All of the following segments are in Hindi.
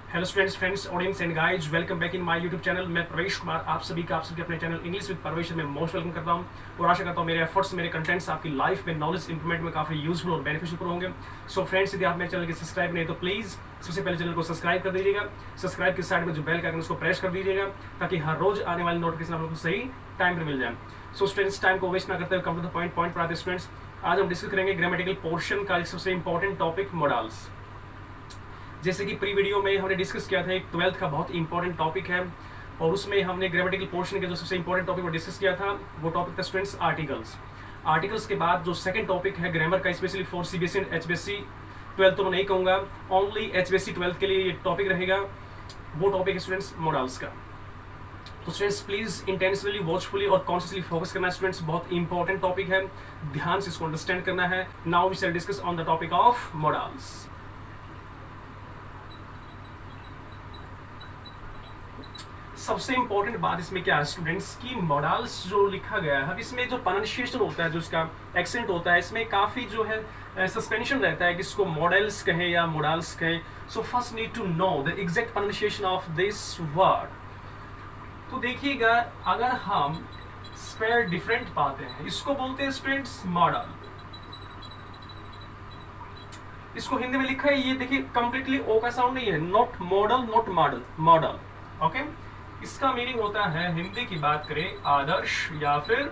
Hello students, friends, audience and guys, welcome back in my YouTube channel. मैं प्रवेश कुमार आप सभी का अपने चैनल इंग्लिश विद प्रवेश में मोस्ट वेलकम करता हूं और आशा करता हूं मेरे एफर्ट्स, मेरे कंटेंट्स आपकी लाइफ में नॉलेज इंप्रूवमेंट में काफी यूजफुल और बेनिफिशियल होंगे। सो फ्रेंड्स, यदि आप मेरे चैनल के सब्सक्राइब नहीं तो प्लीज सबसे पहले चैनल को सब्सक्राइब कर दीजिएगा। सब्सक्राइब के साइड में जो बेल का आइकन उसको प्रेस कर दीजिएगा ताकि हर रोज आने वाली नोटिफिकेशन आप लोगों को सही टाइम पर मिल जाए। सो स्टूडेंट्स, टाइम को वेस्ट ना करते हुए कम टू द पॉइंट पर आते हैं स्टूडेंट्स। आज हम डिस्कस करेंगे ग्रामेटिकल पोर्शन का एक सबसे इंपॉर्टेंट टॉपिक मोडाल्स। जैसे कि प्री वीडियो में हमने डिस्कस किया था, एक 12th का बहुत इंपॉर्टेंट टॉपिक है और उसमें हमने ग्रामेटिकल पोर्शन के जो सबसे इंपॉर्टेंट टॉपिक को डिस्कस किया था वो टॉपिक था स्टूडेंट्स आर्टिकल्स। आर्टिकल्स के बाद जो सेकंड टॉपिक है ग्रामर का, specially for CBSE and HBSC 12th तो मैं नहीं कहूँगा, ओनली एचबीएससी 12th के लिए ये टॉपिक रहेगा। वो टॉपिक है स्टूडेंट्स मोडाल्स का। तो स्टूडेंट्स प्लीज इंटेंशनली, वॉचफुली और कॉन्शियसली फोकस करना है स्टूडेंट्स, बहुत इंपॉर्टेंट टॉपिक है, ध्यान से इसको अंडरस्टैंड करना है। Now we shall discuss on the topic of modals. सबसे इंपॉर्टेंट बात इसमें क्या है स्टूडेंट्स की मोडाल्स जो लिखा गया है, अब इसमें जो प्रोनाउंसिएशन होता है, जो इसका एक्सेंट होता है, इसमें काफी जो है सस्पेंशन रहता है कि इसको मॉडल्स कहें या मोडाल्स कहें। So first need to know the exact pronunciation of this word. तो देखिएगा, अगर हम स्पेल डिफरेंट पाते हैं, इसको बोलते हैं स्टूडेंट्स मॉडल। इसको हिंदी में लिखा है, ये देखिए कंप्लीटली ओ का साउंड नहीं है, not model, not model, model. Okay, इसका मीनिंग होता है, हिंदी की बात करें, आदर्श या फिर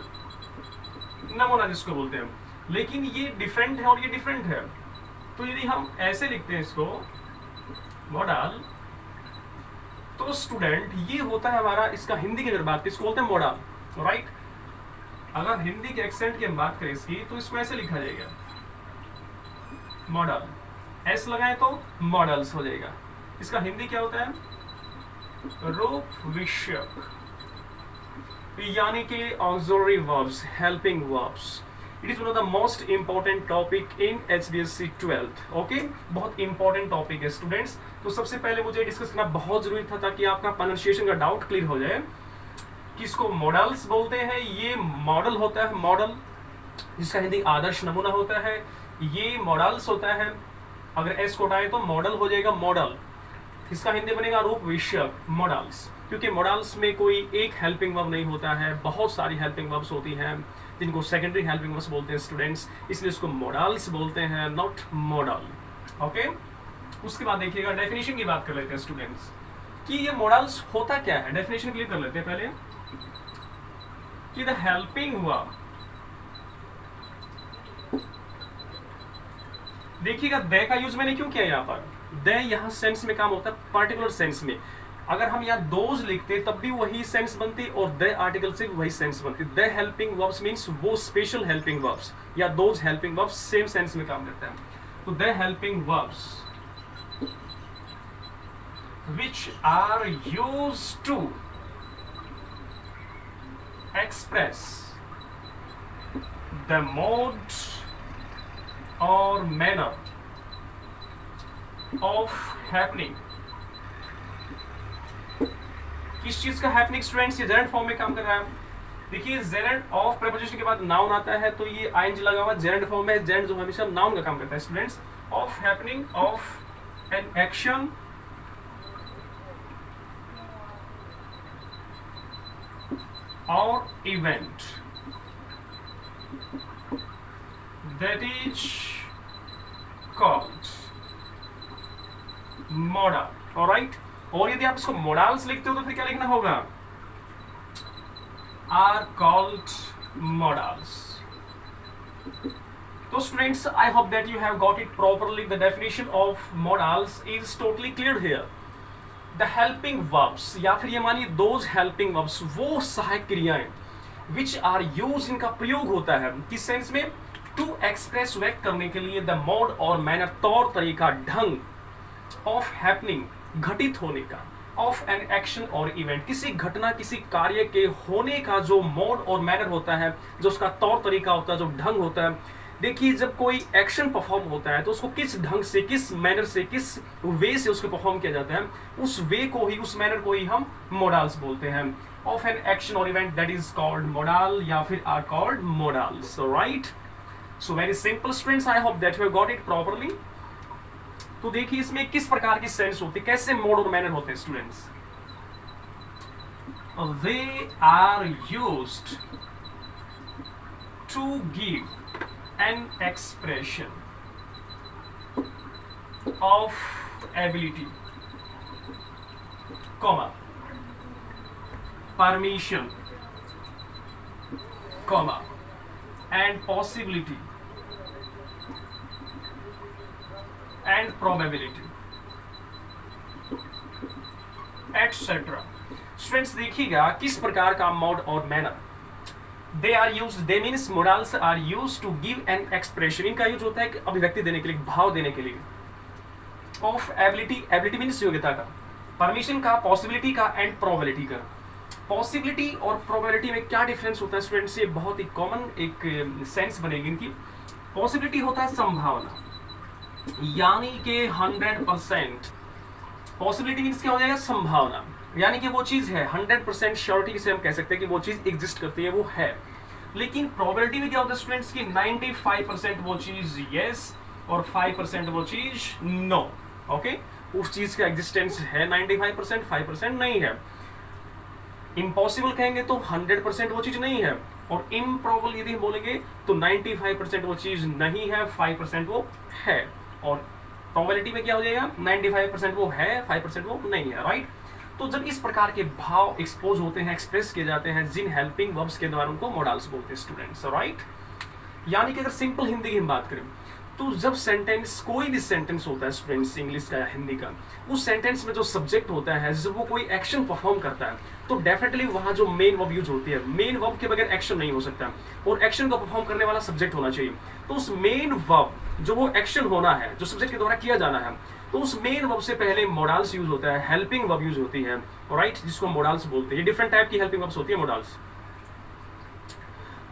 नमूना जिसको बोलते हैं, लेकिन ये डिफरेंट है और ये डिफरेंट है। तो यदि हम ऐसे लिखते हैं इसको मॉडल, तो स्टूडेंट ये होता है हमारा, इसका हिंदी की अगर बात करें इसको बोलते हैं मॉडल, राइट। अगर हिंदी के एक्सेंट की हम बात करें इसकी, तो इसको ऐसे लिखा जाएगा मॉडल, एस लगाए तो मॉडल्स हो जाएगा। इसका हिंदी क्या होता है, रूप विषयक, यानी कि auxiliary verbs, helping verbs. It is one of the most important topic in HBSC 12th। Okay, बहुत इंपॉर्टेंट टॉपिक है स्टूडेंट्स। तो सबसे पहले मुझे डिस्कस करना बहुत जरूरी था ताकि आपका प्रोनाउंसिएशन का डाउट क्लियर हो जाए कि इसको मॉडल्स बोलते हैं, ये मॉडल होता है, मॉडल जिसका हिंदी आदर्श नमूना होता है, ये मॉडल्स होता है। अगर एस को हटाए तो मॉडल हो जाएगा मॉडल, इसका हिंदी बनेगा रूप विषयक, मॉडल्स। क्योंकि मॉडल्स में कोई एक हेल्पिंग वर्ब नहीं होता है, बहुत सारी हेल्पिंग वर्ब्स होती हैं जिनको सेकेंडरी हेल्पिंग वर्ब्स बोलते हैं स्टूडेंट्स, इसलिए इसको मॉडल्स बोलते हैं, नॉट मॉडल। ओके, उसके बाद देखिएगा डेफिनेशन की बात कर लेते हैं स्टूडेंट्स कि ये मॉडल्स होता क्या है। डेफिनेशन क्लियर कर लेते हैं पहले कि द हेल्पिंग वर्ब, देखिएगा दे का यूज मैंने क्यों किया यहाँ पर। दे यहाँ सेंस में काम होता है, पर्टिकुलर सेंस में। अगर हम यहाँ दोज लिखते तब भी वही सेंस बनती और दे आर्टिकल से वही सेंस बनती। दे हेल्पिंग वर्ब्स मींस वो स्पेशल हेल्पिंग वर्ब्स या those helping verbs same sense में काम करते हैं। तो the helping verbs which are used to express the mode or manner of happening। किस चीज का हैपनिंग स्टूडेंट्स, ये जेरेंट फॉर्म में काम कर रहा है। देखिए जेरेंट ऑफ प्रीपोजिशन के बाद नाउन आता है, तो ये आईएनजी लगा हुआ जेरेंट फॉर्म में। जेरेंट जो हमेशा नाउन का काम करता है students. Of happening, of an action or event that is called modal। alright, और यदि आप इसको modals लिखते हो तो फिर क्या लिखना होगा, are called modals। तो students, I hope that you have got it properly। The definition of modals is totally clear here। The helping verbs या फिर ये मानिए दोज हेल्पिंग वर्ब्स, वो सहायक क्रियाएं विच आर यूज, इनका प्रयोग होता है किस सेंस में, टू एक्सप्रेस, व्यक्त करने के लिए, द मोड और मैनर, तौर तरीका, ढंग, ऑफ हैपनिंग, घटित होने का, ऑफ एन एक्शन और इवेंट, किसी घटना, किसी कार्य के होने का जो मोड और मैनर होता है, जो उसका तौर तरीका होता है, जो ढंग होता है। देखिए, जब कोई एक्शन परफॉर्म होता है तो उसको किस ढंग से, किस मैनर से, किस वे से उसको परफॉर्म किया जाता है, उस वे को ही, उस मैनर को ही हम मोडाल्स बोलते हैं। ऑफ एन एक्शन और event that is called modal या फिर are called modals, right. So very simple students, I hope that you have got it properly. तो देखिए इसमें किस प्रकार की सेंस होती है, कैसे मोड और मैनर होते हैं students. They are used to give an expression of ability, comma, permission, comma, and possibility and probability etcetera. Students देखिएगा किस प्रकार का मोड और manner. They are use, they means modals are use to give an expression, इनका यूज होता है कि अभिव्यक्ति देने के लिए, भाव देने के लिए, ऑफ एबिलिटी, एबिलिटी मीन्स योग्यता का, परमिशन का, पॉसिबिलिटी का एंड प्रोबेबिलिटी का। पॉसिबिलिटी और प्रोबेबिलिटी में क्या डिफरेंस होता है स्टूडेंट्स, ये बहुत ही कॉमन एक सेंस बनेगी इनकी। पॉसिबिलिटी होता है संभावना, यानी कि 100%। पॉसिबिलिटी मीन्स क्या हो जाएगा, संभावना, यानी कि वो चीज है 100% श्योरिटी से हम कह सकते हैं कि वो चीज एग्जिस्ट करती है, वो है। लेकिन प्रोबेबिलिटी में क्या होता है स्टूडेंट्स की 95% वो चीज यस और 5% वो चीज नो। ओके, उस चीज का एग्जिस्टेंस है 95%, 5% नहीं है। इम्पॉसिबल कहेंगे तो 100% वो चीज नहीं है, और इम्प्रॉबल यदि बोलेंगे तो 95% वो चीज नहीं है, 5% वो है। और प्रोबेबिलिटी में क्या हो जाएगा, 95% वो है, 5% वो नहीं है, राइट। तो जब इस प्रकार के भाव एक्सपोज होते हैं, एक्सप्रेस किए जाते हैं जिन हेल्पिंग वर्ब्स के द्वारा, उनको मोडाल्स बोलते हैं स्टूडेंट्स, राइट। यानी कि अगर सिंपल हिंदी की हम बात करें तो जब सेंटेंस, कोई भी सेंटेंस होता है स्टूडेंट्स, इंग्लिश का या हिंदी का, उस सेंटेंस में जो सब्जेक्ट होता है, जब वो कोई एक्शन परफॉर्म करता है तो डेफिनेटली वहां जो मेन वर्ब यूज होती है, मेन वर्ब के बगैर एक्शन नहीं हो सकता, और एक्शन को परफॉर्म करने वाला सब्जेक्ट होना चाहिए। तो उस मेन वर्ब, जो वो एक्शन होना है, जो सब्जेक्ट के द्वारा किया जाना है, तो उस मेन वर्ब से पहले मोडाल्स यूज होता है, हेल्पिंग वर्ब यूज होती है, राइट, जिसको मोडाल्स बोलते हैं। ये डिफरेंट टाइप की हेल्पिंग वर्ब्स होती है मोडाल्स।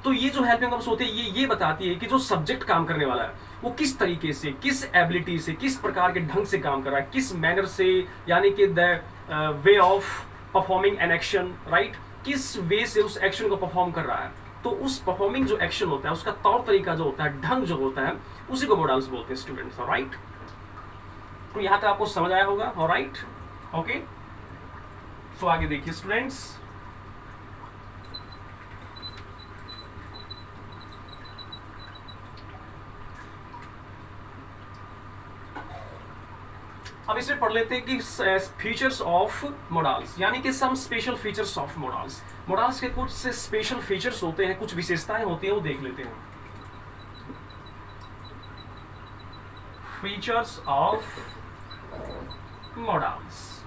तो ये जो हेल्पिंग वर्ब्स होते हैं ये बताती है कि जो सब्जेक्ट काम करने वाला है वो किस तरीके से, किस एबिलिटी से, किस प्रकार के ढंग से काम कर रहा है, किस मैनर से, यानी कि the way of performing an action, right, किस वे से उस एक्शन को परफॉर्म कर रहा है। तो उस परफॉर्मिंग जो एक्शन होता है, उसका तौर तरीका जो होता है, ढंग जो होता है, उसी को मोडाल्स बोलते हैं स्टूडेंट्स, राइट। तो यहां तक आपको समझ आया होगा, राइट, ओके। तो आगे देखिए स्टूडेंट्स, अब इसमें पढ़ लेते हैं कि फीचर्स ऑफ मोडाल्स, यानी कि some special features of modals. Modals के कुछ स्पेशल फीचर्स होते हैं, कुछ विशेषताएं होती हैं, वो देख लेते हैं। फीचर्स ऑफ मोडाल्स,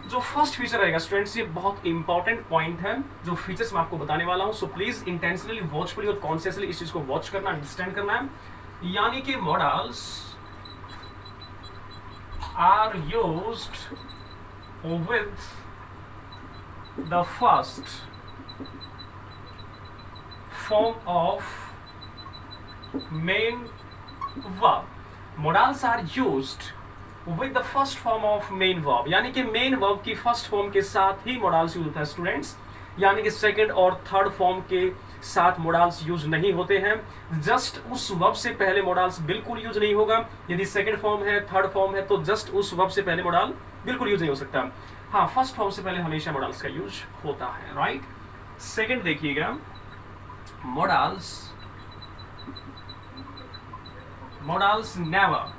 जो फर्स्ट फीचर रहेगा स्टूडेंट्स, ये बहुत इंपॉर्टेंट पॉइंट है जो फीचर्स मैं आपको बताने वाला हूं। सो प्लीज इंटेंशनली, वॉचफुली और कॉन्शियसली इस चीज को वॉच करना, अंडरस्टैंड करना है। यानी कि modals are used with the first form of main verb. Modals are used with the first form of main verb, यानी कि main verb की first form के साथ ही modals यूज होता है स्टूडेंट्स, यानी कि सेकेंड और थर्ड फॉर्म के साथ मोडाल्स यूज नहीं होते हैं। जस्ट उस वर्ब से पहले मोडाल्स बिल्कुल यूज नहीं होगा। यदि सेकंड फॉर्म है, थर्ड फॉर्म है, तो जस्ट उस वर्ब से पहले मोडाल बिल्कुल यूज नहीं हो सकता। हाँ, फर्स्ट फॉर्म से पहले हमेशा मोडाल्स का यूज होता है, राइट। सेकंड देखिएगा, मोडाल्स नेवर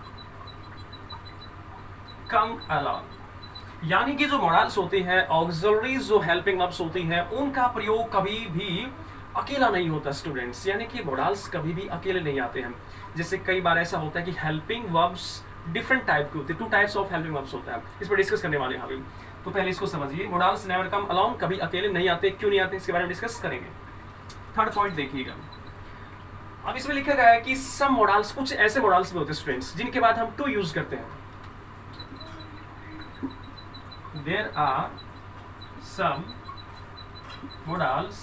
कम अलोन, यानी कि जो मोडाल्स होते हैं, ऑक्सिलरीज जो हेल्पिंग वर्ब्स होती हैं, उनका प्रयोग कभी भी अकेला नहीं होता स्टूडेंट्स, यानी कि मोडाल्स कभी भी अकेले नहीं आते हैं। जैसे कई बार ऐसा होता है कि हेल्पिंग वर्ब्स डिफरेंट टाइप के होते हैं, 2 टाइप्स ऑफ हेल्पिंग वर्ब्स होता है, इस पर डिस्कस करने वाले हैं अभी। तो पहले इसको समझिए, मोडाल्स नेवर कम अलोन, कभी अकेले नहीं आते, क्यों नहीं आते, इसके बारे में डिस्कस करेंगे। थर्ड पॉइंट देखिएगा, अब इसमें लिखा गया है कि सम मोडाल्स, कुछ ऐसे मोडाल्स भी होते हैं स्टूडेंट्स जिनके बाद हम टू यूज करते हैं। There are some modals,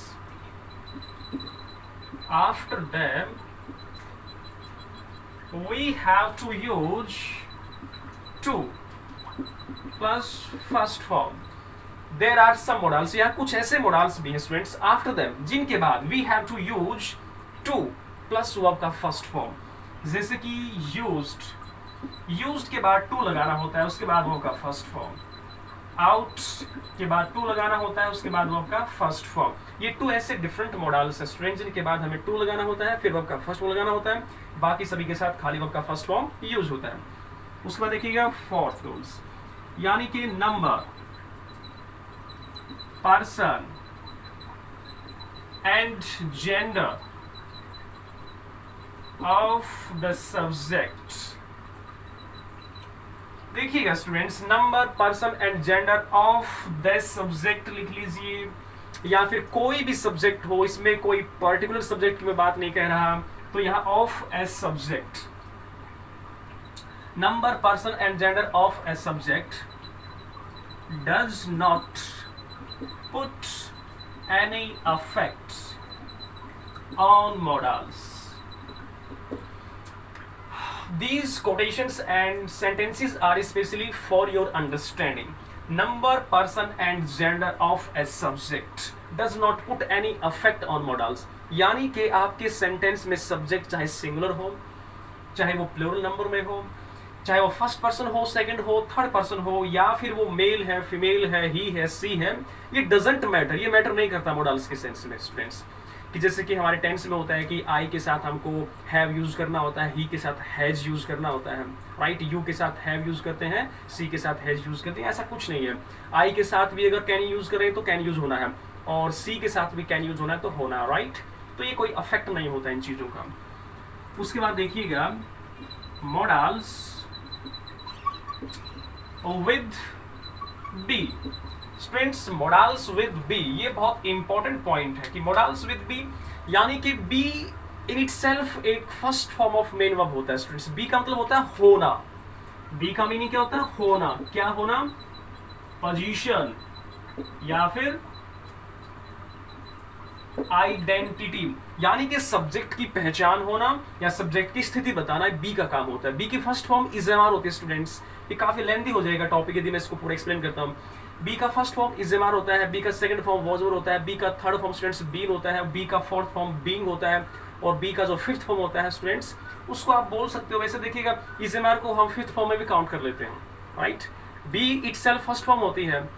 after them we have to use to plus first form. There are some modals, यहाँ कुछ ऐसे modals भी हैं स्टूडेंट्स, after them, जिनके बाद we have to use to plus verb का first form, जैसे कि used, यूज्ड के बाद टू लगाना होता है, उसके बाद वर्ब का फर्स्ट फॉर्म। आउट के बाद टू लगाना होता है, उसके बाद वर्ब का फर्स्ट फॉर्म। ये टू ऐसे डिफरेंट मॉडल्स है स्टूडेंट जिनके बाद हमें टू लगाना होता है, फिर वर्ब का फर्स्ट फॉर्म लगाना होता है, बाकी सभी के साथ खाली वर्ब का फर्स्ट फॉर्म यूज होता है। उसके बाद देखिएगा फोर्थ रूल्स, यानी कि number, person and gender of the subject. देखिएगा students, number, person and gender of the subject लिख लीजिए, या फिर कोई भी सब्जेक्ट हो, इसमें कोई पर्टिकुलर सब्जेक्ट की मैं बात नहीं कह रहा, तो यहां of a subject, number, person and gender of a subject does not put any effect on modals. These quotations and sentences are especially for your understanding. Number, person and gender of a subject does not put any effect on modals. यानी कि आपके सेंटेंस में सब्जेक्ट चाहे सिंगुलर हो, चाहे वो प्लूरल नंबर में हो, चाहे वो फर्स्ट पर्सन हो, सेकंड हो, थर्ड पर्सन हो, या फिर वो मेल है, फीमेल है, ही है, सी है, ये डजंट मैटर, ये मैटर नहीं करता मॉडल्स के सेंस में स्टूडेंट्स। कि जैसे कि हमारे टेंस में होता है कि आई के साथ हमको हैव यूज करना होता है, ही के साथ हैज यूज करना होता है, राइट, यू के साथ हैव यूज करते हैं, सी के साथ हैज यूज करते हैं, ऐसा कुछ नहीं है। आई के साथ भी अगर कैन यूज करें तो कैन यूज होना है, और सी के साथ भी कैन यूज होना है तो होना, राइट। तो ये कोई अफेक्ट नहीं होता इन चीजों का। उसके बाद देखिएगा models with be. Students, models with be, ये बहुत इंपॉर्टेंट पॉइंट है कि मॉडल्स विद बी, यानी कि बी इन इटसेल्फ एक first form of main verb होता है स्टूडेंट्स। बी का मतलब होता है होना, बी का मीनिंग क्या होता है? होना। क्या होना? पोजीशन या फिर आइडेंटिटी, यानी कि सब्जेक्ट की पहचान होना या सब्जेक्ट की स्थिति बताना बी का काम होता है। बी की फर्स्ट फॉर्म इज़ेमार होती है स्टूडेंट्स, ये काफी लेंथी हो जाएगा टॉपिक यदि मैं इसको पूरा एक्सप्लेन करता हूँ। बी का फर्स्ट फॉर्म इज़ेमार होता है, बी का सेकंड फॉर्म वॉजवर होता है, बी का थर्ड फॉर्म स्टूडेंट्स बीन होता है, बी का फोर्थ फॉर्म बीइंग होता है, और बी का जो फिफ्थ फॉर्म होता है स्टूडेंट्स उसको आप बोल सकते हो। वैसे देखिएगा इज़ेमार को हम फिफ्थ फॉर्म में भी काउंट कर लेते हैं, right. Be itself first form होती है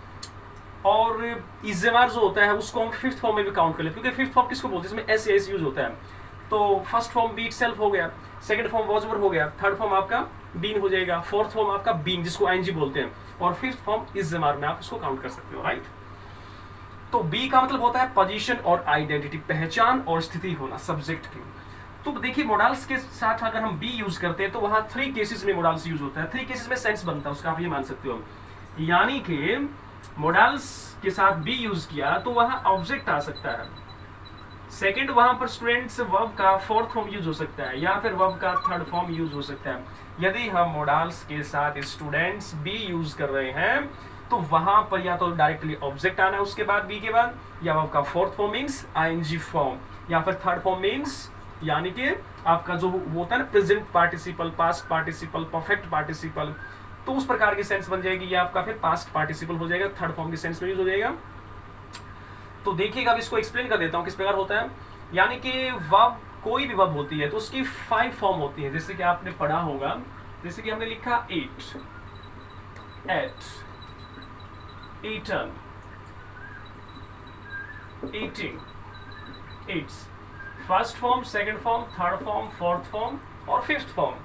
और इज़ेमार जो होता है उसको हम फिफ्थ फॉर्म में भी काउंट कर लेते हैं, क्योंकि फिफ्थ फॉर्म किसको बोलते हैं? इसमें एस एस यूज होता है। तो फर्स्ट फॉर्म बी इटसेल्फ हो गया, सेकंड फॉर्म वॉजवर हो गया, थर्ड फॉर्म आपका बीन हो जाएगा, फोर्थ फॉर्म आपका बीइंग जिसको आईएनजी बोलते हैं, और फिफ्थ फॉर्म इज़ेमार में आप उसको काउंट कर सकते हो, राइट। तो बी का मतलब होता है पोजीशन और आइडेंटिटी, पहचान और स्थिति होना सब्जेक्ट की। तो देखिए मॉडल्स के साथ अगर हम बी यूज करते हैं तो वहां 3 केसेस में मॉडल्स यूज होता है, 3 केसेस में सेंस बनता है उसका, आप ये मान सकते हो। यानी कि मॉडल्स के साथ बी यूज किया तो वहां ऑब्जेक्ट आ सकता है, सेकंड वहां पर स्टूडेंट्स वर्ब का फोर्थ फॉर्म यूज हो सकता है, या फिर वर्ब का थर्ड फॉर्म यूज हो सकता है। यदि हम मॉडल्स के साथ स्टूडेंट्स बी यूज कर रहे हैं तो वहां पर या तो डायरेक्टली ऑब्जेक्ट आना है उसके बाद बी के बाद, या वर्ब का fourth form means ING form, या फिर थर्ड फॉर्म मींस यानी कि आपका जो होता है ना present participle, past participle, perfect participle, तो उस प्रकार की सेंस बन जाएगी। ये आपका फिर पास्ट पार्टिसिपल हो जाएगा, थर्ड फॉर्म की सेंस में यूज हो जाएगा। तो देखिएगा अब इसको एक्सप्लेन कर देता हूं किस प्रकार होता है। यानी कि वर्ब, कोई भी वर्ब होती है तो उसकी 5 फॉर्म होती है, जैसे कि आपने पढ़ा होगा, जैसे कि हमने लिखा eat, ate, eaten, eating, eats, first form, second form, third form, fourth form और फिफ्थ फॉर्म।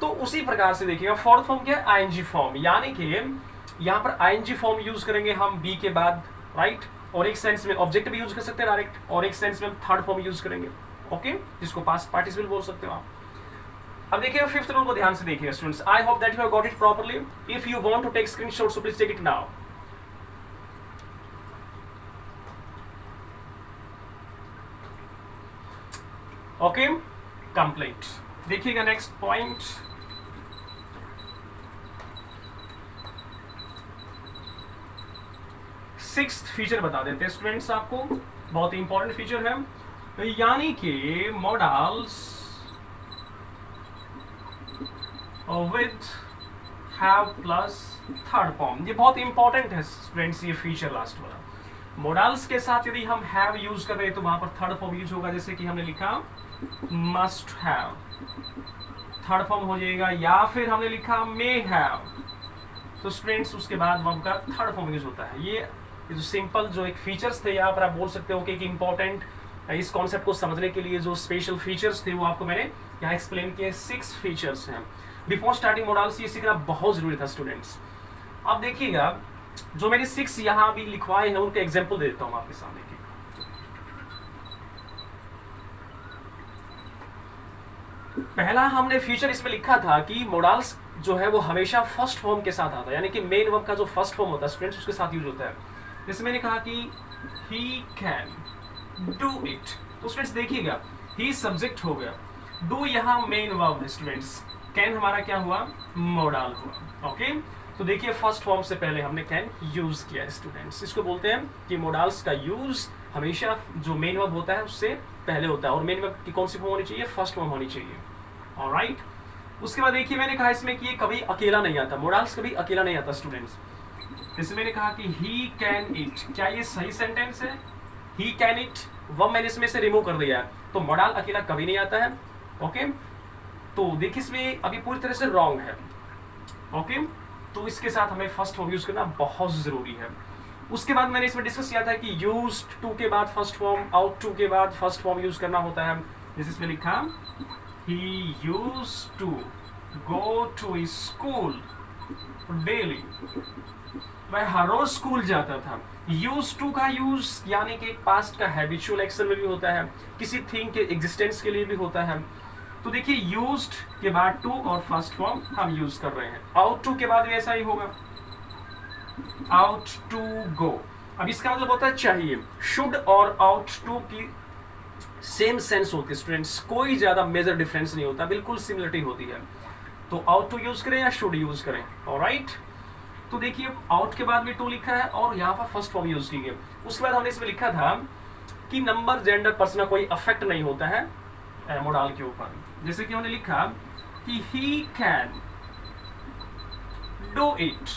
तो उसी प्रकार से देखिएगा फोर्थ फॉर्म क्या है? आईएनजी फॉर्म, यानी कि यहाँ पर आईएनजी फॉर्म यूज करेंगे हम बी के बाद, राइट। और एक सेंस में ऑब्जेक्ट भी यूज कर सकते हैं डायरेक्ट, और एक सेंस में हम थर्ड फॉर्म यूज करेंगे, ओके, जिसको पास्ट पार्टिसिपल बोल सकते हो आप। अब देखिए फिफ्थ रूल को ध्यान से देखिए students, I hope that you have got it properly. If you want to take screenshot so please take it now. Okay, complete. देखिएगा नेक्स्ट पॉइंट, सिक्स्थ फीचर बता देते हैं स्टूडेंट्स आपको, बहुत ही इंपॉर्टेंट फीचर है। यानी कि models with have plus third form, ये बहुत इंपॉर्टेंट है स्टूडेंट्स, ये फीचर लास्ट वाला। मॉडल्स के साथ यदि हम हैव यूज कर रहे हैं तो वहां पर थर्ड फॉर्म यूज होगा, जैसे कि हमने लिखा मस्ट हैव, थर्ड फॉर्म हो जाएगा, या फिर हमने लिखा मे हैव, तो स्टूडेंट्स उसके बाद वर्ब का थर्ड फॉर्म यूज होता है। ये जो सिंपल जो एक फीचर्स थे यहाँ पर आप बोल सकते हो कि एक इंपॉर्टेंट इस कॉन्सेप्ट को समझने के लिए जो स्पेशल फीचर्स थे वो आपको मैंने यहाँ एक्सप्लेन किए। 6 फीचर्स हैं। बिफोर स्टार्टिंग मॉडल्स ये सीखना बहुत जरूरी था स्टूडेंट्स। अब देखिएगा जो मैंने 6 यहाँ भी लिखवाए हैं उनके एग्जाम्पल दे देता हूँ आपके सामने की। पहला हमने फीचर इसमें लिखा था कि मॉडल्स जो है वो हमेशा फर्स्ट फॉर्म के साथ आता है, यानी कि मेन वर्ब का जो फर्स्ट फॉर्म होता है स्टूडेंट्स उसके साथ यूज होता है। जैसे मैंने कहा कि ही कैन डू इट, तो स्टूडेंट्स देखिएगा ही सब्जेक्ट हो गया, डू यहाँ मेन वर्ब है स्टूडेंट्स, कैन हमारा क्या हुआ, मॉडल हुआ। ओके, तो देखिए फर्स्ट फॉर्म से पहले हमने कैन यूज किया है स्टूडेंट्स। इसको बोलते हैं कि मॉडल्स का यूज हमेशा जो मेन वर्ब होता है उससे पहले होता है, और मेन वर्ब की कौन सी फॉर्म होनी चाहिए, फर्स्ट फॉर्म होनी चाहिए। ऑलराइट, उसके बाद देखिए मैंने कहा इसमें कि ये कभी अकेला नहीं आता, मॉडल्स कभी अकेला नहीं आता स्टूडेंट्स। जैसे मैंने कहा कि ही कैन इट, क्या ये सही सेंटेंस है, ही कैन इट, वर्ब मैंने इसमें से रिमूव कर दिया है, तो मॉडल अकेला कभी नहीं आता है। ओके, तो देखिए इसमें अभी पूरी तरह से रॉन्ग है। ओके, तो इसके साथ हमें फर्स्ट फॉर्म यूज करना बहुत जरूरी है। उसके बाद मैंने इसमें डिस्कस किया था कि यूज्ड टू के बाद फर्स्ट फॉर्म, आउट टू के बाद फर्स्ट फॉर्म यूज करना होता है। जैसे इसमें लिखा he used to go to school daily, वह हर रोज स्कूल जाता था। यूज टू का यूज यानी कि पास्ट का हैबिचुअल एक्शन में भी होता है, किसी थिंग के एग्जिस्टेंस के लिए भी होता है। तो देखिए यूज्ड के बाद टू और फर्स्ट फॉर्म हम यूज कर रहे हैं। आउट टू के बाद भी ऐसा ही होगा, आउट टू गो। अब इसका मतलब होता है चाहिए। शुड और आउट टू की सेम सेंस होती है स्टूडेंट्स, कोई ज्यादा मेजर डिफरेंस नहीं होता, बिल्कुल सिमिलरिटी होती है। तो आउट टू यूज करें या शुड यूज करें। ऑलराइट, तो देखिए आउट के बाद भी टू लिखा है और यहाँ पर फर्स्ट फॉर्म यूज की है। उसके बाद हमने इसमें लिखा था कि नंबर, जेंडर, पर्सन का कोई अफेक्ट नहीं होता है मॉडल के ऊपर। जैसे कि हमने लिखा कि ही कैन डू इट,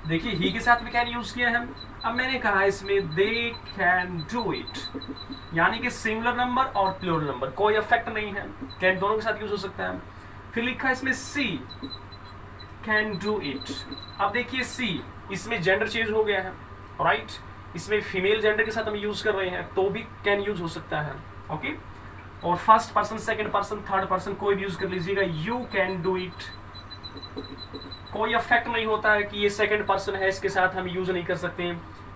देखिए ही के साथ भी कैन यूज किया है। अब मैंने कहा इसमें दे कैन डू इट, यानी कि सिंगुलर नंबर और प्लूरल नंबर कोई इफेक्ट नहीं है, कैन दोनों के साथ यूज हो सकता है। फिर लिखा इसमें सी कैन डू इट। अब देखिए सी, इसमें जेंडर चेंज हो गया है, राइट, इसमें फीमेल जेंडर के साथ हम यूज कर रहे हैं तो भी कैन यूज हो सकता है। ओके, और first person, second person, third person कोई भी यूज कर लीजिएगा। यू कैन डू इट, कोई अफेक्ट नहीं होता है कि ये सेकंड पर्सन है इसके साथ हम यूज नहीं कर सकते,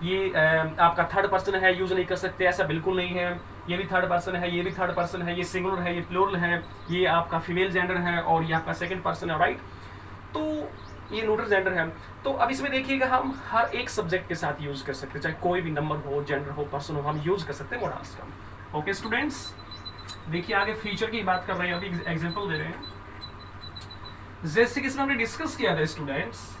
ये आपका थर्ड पर्सन है यूज नहीं कर सकते, ऐसा बिल्कुल नहीं है। ये भी थर्ड पर्सन है, ये भी थर्ड पर्सन है, ये सिंगुलर है, ये प्लूरल है, ये आपका फीमेल जेंडर है और ये आपका सेकंड पर्सन है, राइट। तो ये न्यूट्रल जेंडर है। तो अब इसमें देखिएगा हम हर एक सब्जेक्ट के साथ यूज कर सकते हैं, चाहे कोई भी नंबर हो, जेंडर हो, पर्सन हो, हम यूज कर सकते हैं मॉडल्स का। ओके स्टूडेंट्स, देखिए आगे फीचर की बात कर रहे हैं, अभी एग्जांपल दे रहे हैं। जैसे कि इसमें हमने डिस्कस किया था स्टूडेंट्स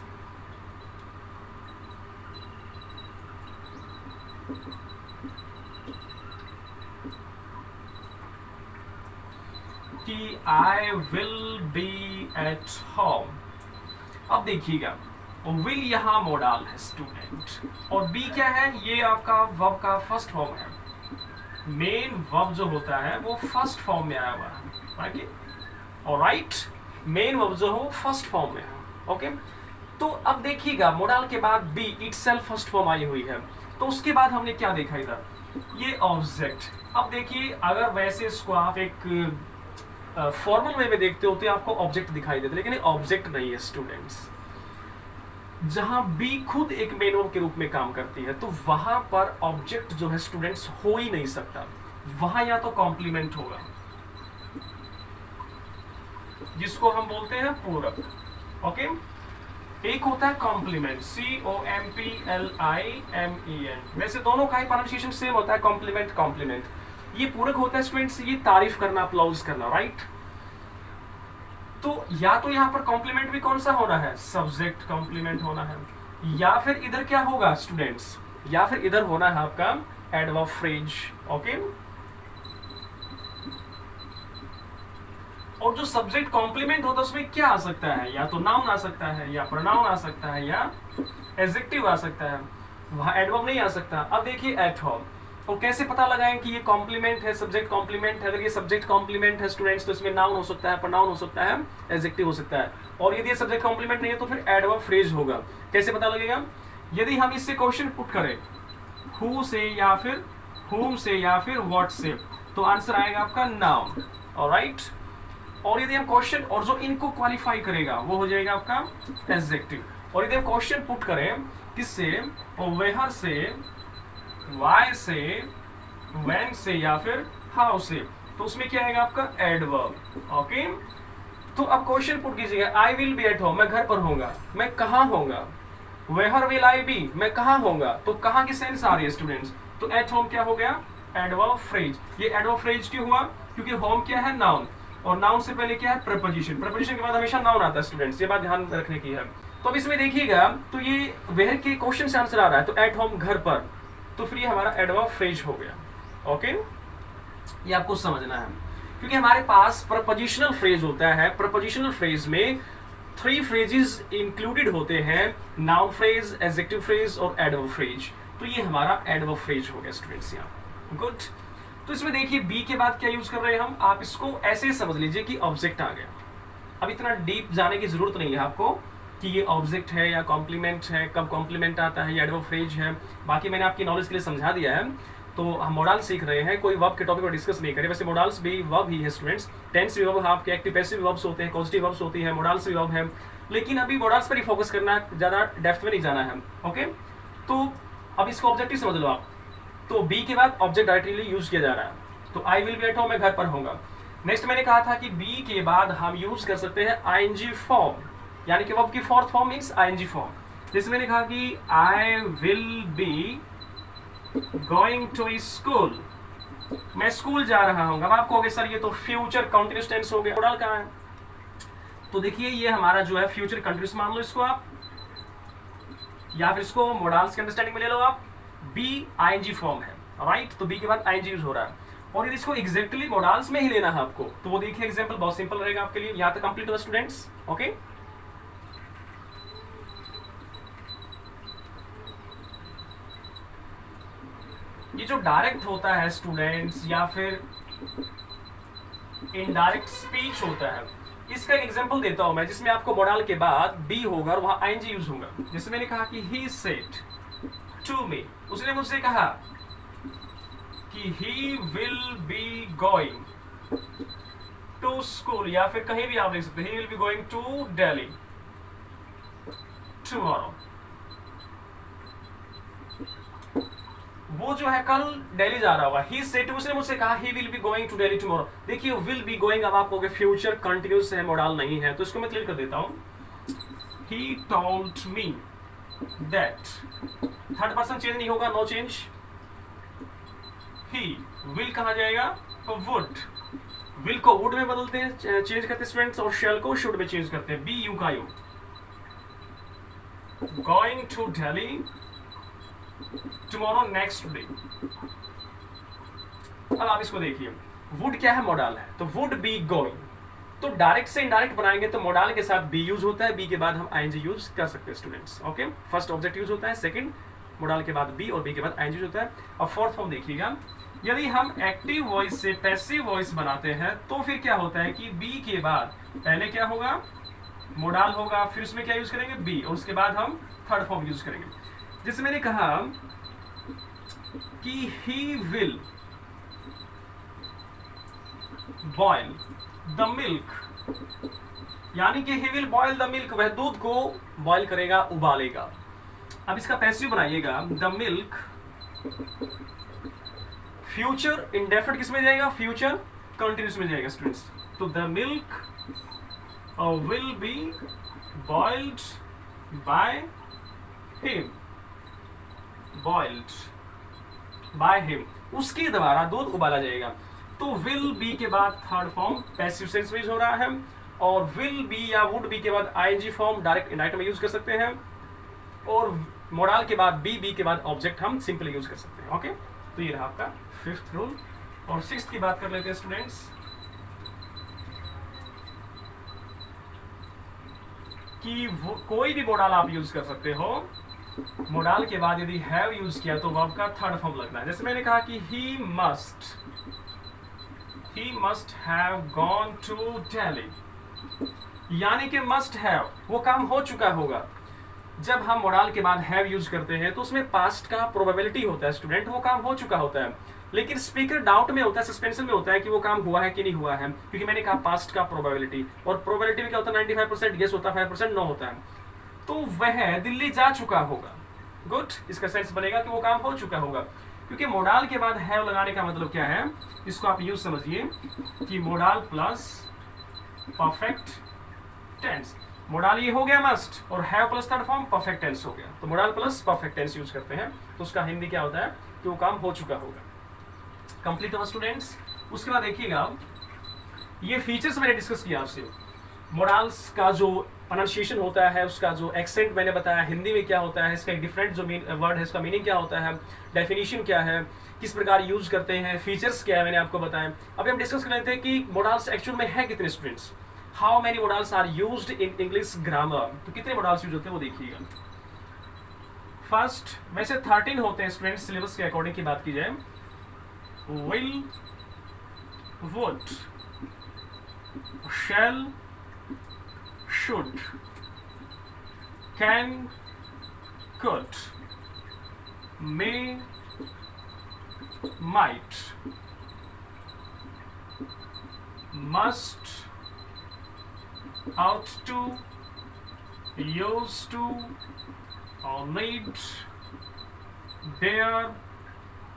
कि I will B at home. अब देखिएगा विल यहाँ मॉडल है स्टूडेंट, और बी क्या है, ये आपका वर्ब का फर्स्ट फॉर्म है। मेन वर्ब जो होता है वो फर्स्ट फॉर्म में आया हुआ है, ऑलराइट, मेन वर्ब जो हो फर्स्ट फॉर्म में है। ओके, तो अब देखिएगा मॉडल के बाद B itself first form I हुई है, तो उसके बाद हमने क्या देखा इधर, ये ऑब्जेक्ट। अब देखिए अगर वैसे इसको आप एक फॉर्मल वे में देखते होते आपको ऑब्जेक्ट दिखाई देते, लेकिन ये ऑब्जेक्ट नहीं है स्टूडेंट्स। जहां बी खुद एक मेन वर्ब के रूप में काम करती है तो वहां पर ऑब्जेक्ट जो है स्टूडेंट्स हो ही नहीं सकता, वहां या तो कॉम्प्लीमेंट होगा जिसको हम बोलते हैं पूरक। ओके, एक होता है कॉम्प्लीमेंट, COMPLIMEN, वैसे दोनों का ही प्रोनाउंसिएशन सेम होता है, कॉम्प्लीमेंट कॉम्प्लीमेंट। ये पूरक होता है स्टूडेंट्स, ये तारीफ करना, अप्लॉज करना, राइट। तो या तो यहाँ पर कॉम्प्लीमेंट भी कौन सा होना है, सब्जेक्ट कॉम्प्लीमेंट होना है, या फिर इधर क्या होगा स्टूडेंट्स, या फिर इधर होना है आपका एडवर्ब फ्रेज। ओके, और जो सब्जेक्ट कॉम्प्लीमेंट होता है उसमें क्या आ सकता है, या तो नाउन आ सकता है, या प्रोनाउन आ सकता है, या एडजेक्टिव आ सकता है, वहां एडवर्ब नहीं आ सकता। अब देखिए एट होम, और कैसे पता लगाएं कि ये कॉम्प्लीमेंट है, सब्जेक्ट कॉम्प्लीमेंट है? अगर ये सब्जेक्ट कॉम्प्लीमेंट है स्टूडेंट्स तो इसमें नाउन हो सकता है, प्रोनाउन हो सकता है, एडजेक्टिव हो सकता है। और यदि ये सब्जेक्ट कॉम्प्लीमेंट नहीं है तो फिर एडवर्ब फ्रेज होगा। कैसे पता लगेगा? यदि हम इससे क्वेश्चन पुट करें हु से या फिर whom से या फिर what से, तो आंसर आएगा आपका नाउन। ऑलराइट। और यदि हम क्वेश्चन और जो इनको क्वालिफाई करेगा वो हो जाएगा आपका एडजेक्टिव। और यदि हम क्वेश्चन पुट करें किससे, वेयर से, वाई से, व्हेन से या फिर हाउ से, तो उसमें क्या आएगा आपका एडवर्ब। ओके। तो अब क्वेश्चन पुट कीजिएगा, आई विल बी एट होम, मैं घर पर होऊंगा, मैं कहाँ होऊंगा? वेयर विल आई बी, मैं कहाँ होऊंगा? तो कहाँ की सेंस आ रही है स्टूडेंट्स? तो एट होम क्या हो गया? Adverb phrase. ये एडवर्ब फ्रेज क्यों हुआ? क्योंकि होम क्या है? नाउन, और नाउन से पहले क्या है? प्रपोजिशन। प्रपोजिशन के बाद हमेशा नाउन आता है स्टूडेंट्स, ये बात ध्यान रखने की है। तो अब इसमें देखिएगा, तो ये वेयर के क्वेश्चन से आंसर आ रहा है, तो एट होम घर पर, तो फिर ये हमारा एडवर्ब फ्रेज हो गया। ओके, ये आपको समझना है, क्योंकि हमारे पास प्रपोजिशनल फ्रेज होता है। प्रपोजिशनल फ्रेज में 3 फ्रेजेस इंक्लूडेड होते हैं, नाउन फ्रेज, एडजेक्टिव फ्रेज और एडवर्ब फ्रेज। तो ये हमारा एडवर्ब फ्रेज हो गया स्टूडेंट्स यहाँ। गुड। तो इसमें देखिए बी के बाद क्या यूज कर रहे हैं हम, आप इसको ऐसे समझ लीजिए कि ऑब्जेक्ट आ गया। अब इतना डीप जाने की जरूरत नहीं है आपको कि ये ऑब्जेक्ट है या कॉम्प्लीमेंट है, कब कॉम्प्लीमेंट आता है, या एडवर्ब फ्रेज है। बाकी मैंने आपकी नॉलेज के लिए समझा दिया है। तो हम मोडाल सीख रहे हैं, कोई वर्ब के टॉपिक पर डिस्कस नहीं करें। वैसे मोडाल्स भी वर्ब ही है स्टूडेंट्स। टेंस भी वर्ब, आपके एक्टिव पैसिव वर्ब्स होते हैं, पॉजिटिव वर्ब्स होती है, मोडाल्स भी वर्ब है। लेकिन अभी मोडाल्स पर ही फोकस करना है, ज्यादा डेप्थ में नहीं जाना है। ओके, तो अब इसको ऑब्जेक्टिव समझ लो आप। तो बी के बाद ऑब्जेक्ट डायरेक्टली यूज किया जा रहा है, तो आई विल बी एट होम, मैं घर पर होऊंगा। नेक्स्ट मैंने कहा था कि बी के बाद हम यूज कर सकते हैं आईएनजी फॉर्म, यानी कि वर्ब की fourth form means ING form. जैसे मैंने कहा कि I will be going to school, मैं स्कूल जा रहा हूँ। अब आपको कहोगे सर ये तो फ्यूचर कंटीन्यूअस टेंस हो गया, मोडल कहाँ है? तो देखिए ये हमारा जो है फ्यूचर कंटीन्यूअस मान लो इसको आप, या फिर इसको मोडाल्स के अंडरस्टैंडिंग में ले लो आप। बी आईएनजी फॉर्म है, राइट। तो बी के बाद आईएनजी यूज हो रहा है, और यदि इसको एग्जैक्टली मोडाल्स में ही लेना है आपको, तो वो देखिए एग्जांपल बहुत सिंपल रहेगा आपके लिए। यहां तक कंप्लीट हुआ स्टूडेंट्स? ओके, ये जो डायरेक्ट होता है स्टूडेंट्स या फिर इनडायरेक्ट स्पीच होता है, इसका एक एग्जांपल देता हूं मैं, जिसमें आपको मोडाल के बाद बी होगा और वहां आईएनजी यूज होगा। जैसे मैंने कहा कि ही सेड टू मी, उसने मुझसे कहा कि he will be going to school, या फिर कहीं भी आप लिख सकते हैं he will be going to Delhi tomorrow. वो जो है कल दिल्ली जा रहा होगा। ही सेड, उसने मुझसे कहा he will be going to Delhi tomorrow. देखिए विल बी गोइंग, अब आप कहोगे फ्यूचर कंटिन्यूअस है, मोडाल नहीं है, तो इसको मैं क्लियर कर देता हूं। He told me that, third person change नहीं होगा, नो चेंज। ही विल कहा जाएगा तो वुड, विल को वुड में बदलते हैं, चेंज करते हैं स्टूडेंट्स, और शेल को शुड में चेंज करते हैं। बी यू का you, going to Delhi tomorrow next day. अब आप इसको देखिए, वुड क्या है? मोडाल है, तो वुड बी गोइंग। तो डायरेक्ट से इनडायरेक्ट बनाएंगे तो मोडाल के साथ बी यूज होता है, बी के बाद हम आईएनजी यूज कर सकते हैं students. Okay, first object use होता है, सेकंड मोडाल के बाद बी, और बी के बाद आईएनजी होता है। और फोर्थ फॉर्म देखिएगा, यदि हम एक्टिव वॉइस से पैसिव वॉइस बनाते हैं तो फिर क्या होता है कि बी के बाद पहले क्या होगा? मोडाल होगा, फिर उसमें क्या यूज करेंगे? बी, और उसके बाद हम थर्ड फॉर्म यूज करेंगे। जैसे मैंने कहा कि he will boil the milk, यानी कि he will boil the milk, वह दूध को बॉयल करेगा, उबालेगा। अब इसका पैसिव बनाइएगा, द मिल्क, फ्यूचर इंडेफिनिट किस में जाएगा? फ्यूचर कंटिन्यूअस में जाएगा स्टूडेंट्स। तो the milk will be boiled by him, boiled by him, उसके द्वारा दूध उबाला जाएगा। तो विल बी के बाद थर्ड फॉर्म पैसिव सेंस में यूज हो रहा है, और विल बी या वुड बी के बाद आईएनजी फॉर्म डायरेक्ट इनडायरेक्ट में यूज कर सकते हैं, और मोडाल के बाद बी के बाद ऑब्जेक्ट हम सिंपली यूज कर सकते हैं। ओके, तो ये रहा आपका फिफ्थ रूल। और सिक्स्थ की बात कर लेते हैं स्टूडेंट्स, कि कोई भी मोडाल आप यूज कर सकते हो मोडाल के बाद यदि हैव यूज किया तो वर्ब का थर्ड फॉर्म लगना है। जैसे मैंने कहा कि he must have gone to Delhi, यानी कि मस्ट हैव वो काम हो चुका होगा। जब हम मोडाल के बाद हैव यूज करते हैं तो उसमें पास्ट का प्रोबेबिलिटी होता है स्टूडेंट, वो काम हो चुका होता है। लेकिन स्पीकर डाउट में होता है, सस्पेंशन में होता है कि वो काम हुआ है कि नहीं हुआ है, क्योंकि मैंने कहा पास्ट का प्रोबेबिलिटी, और प्रोबेबिलिटी में क्या होता है 95% यस होता है, 5% नो होता है। तो वह दिल्ली जा चुका होगा। गुड, इसका सेंस बनेगा कि वो काम हो चुका होगा। क्योंकि मोडाल के बाद हैव लगाने का मतलब क्या है, इसको आप यूज समझिए कि modal plus perfect tense. Modal ये हो गया मस्ट, और have plus third form perfect tense हो गया। तो modal plus perfect tense use करते हैं तो उसका हिंदी क्या होता है कि वो काम हो चुका होगा। कंप्लीट हुआ स्टूडेंट्स। उसके बाद देखिएगा, ये फीचर्स मैंने डिस्कस किया आपसे। मोडाल्स का जो प्रोनाउंसिएशन होता है, उसका जो एक्सेंट मैंने बताया, हिंदी में क्या होता है, इसका एक डिफरेंट जो वर्ड है इसका मीनिंग क्या होता है, डेफिनेशन क्या है, किस प्रकार यूज करते हैं, फीचर्स क्या है, मैंने आपको बताया। अभी हम डिस्कस कर रहे थे कि मोडाल्स एक्चुअल में है कितने students, how many modals are used in English grammar. तो कितने मोडाल्स यूज होते हैं वो देखिएगा। फर्स्ट, वैसे 13 होते हैं स्टूडेंट्स, सिलेबस के अकॉर्डिंग की बात की जाए। Will, would, shall, should, can, could, may, might, must, ought to, used to, or need, dare।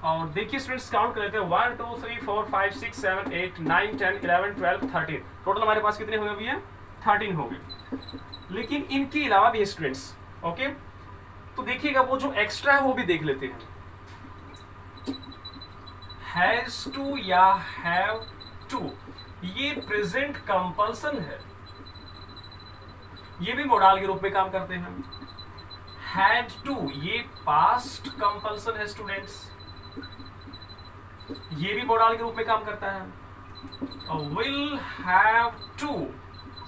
और देखिए स्टूडेंट्स काउंट कर लेते हैं, 1 2 3 4 5 6 7 8 9 10 11 12 13। टोटल हमारे पास कितने हो गए भैया, 13 हो गए। लेकिन इनके अलावा भी है स्टूडेंट्स, ओके। तो देखिएगा वो जो एक्स्ट्रा है वो भी देख लेते हैं। हैज टू या हैव टू, ये प्रेजेंट कंपल्सन है, ये भी मोडाल के रूप में काम करते हैं। हैड टू, ये पास्ट कंपल्सन है स्टूडेंट्स, ये भी मोडाल के रूप में काम करता है। और विल हैव टू,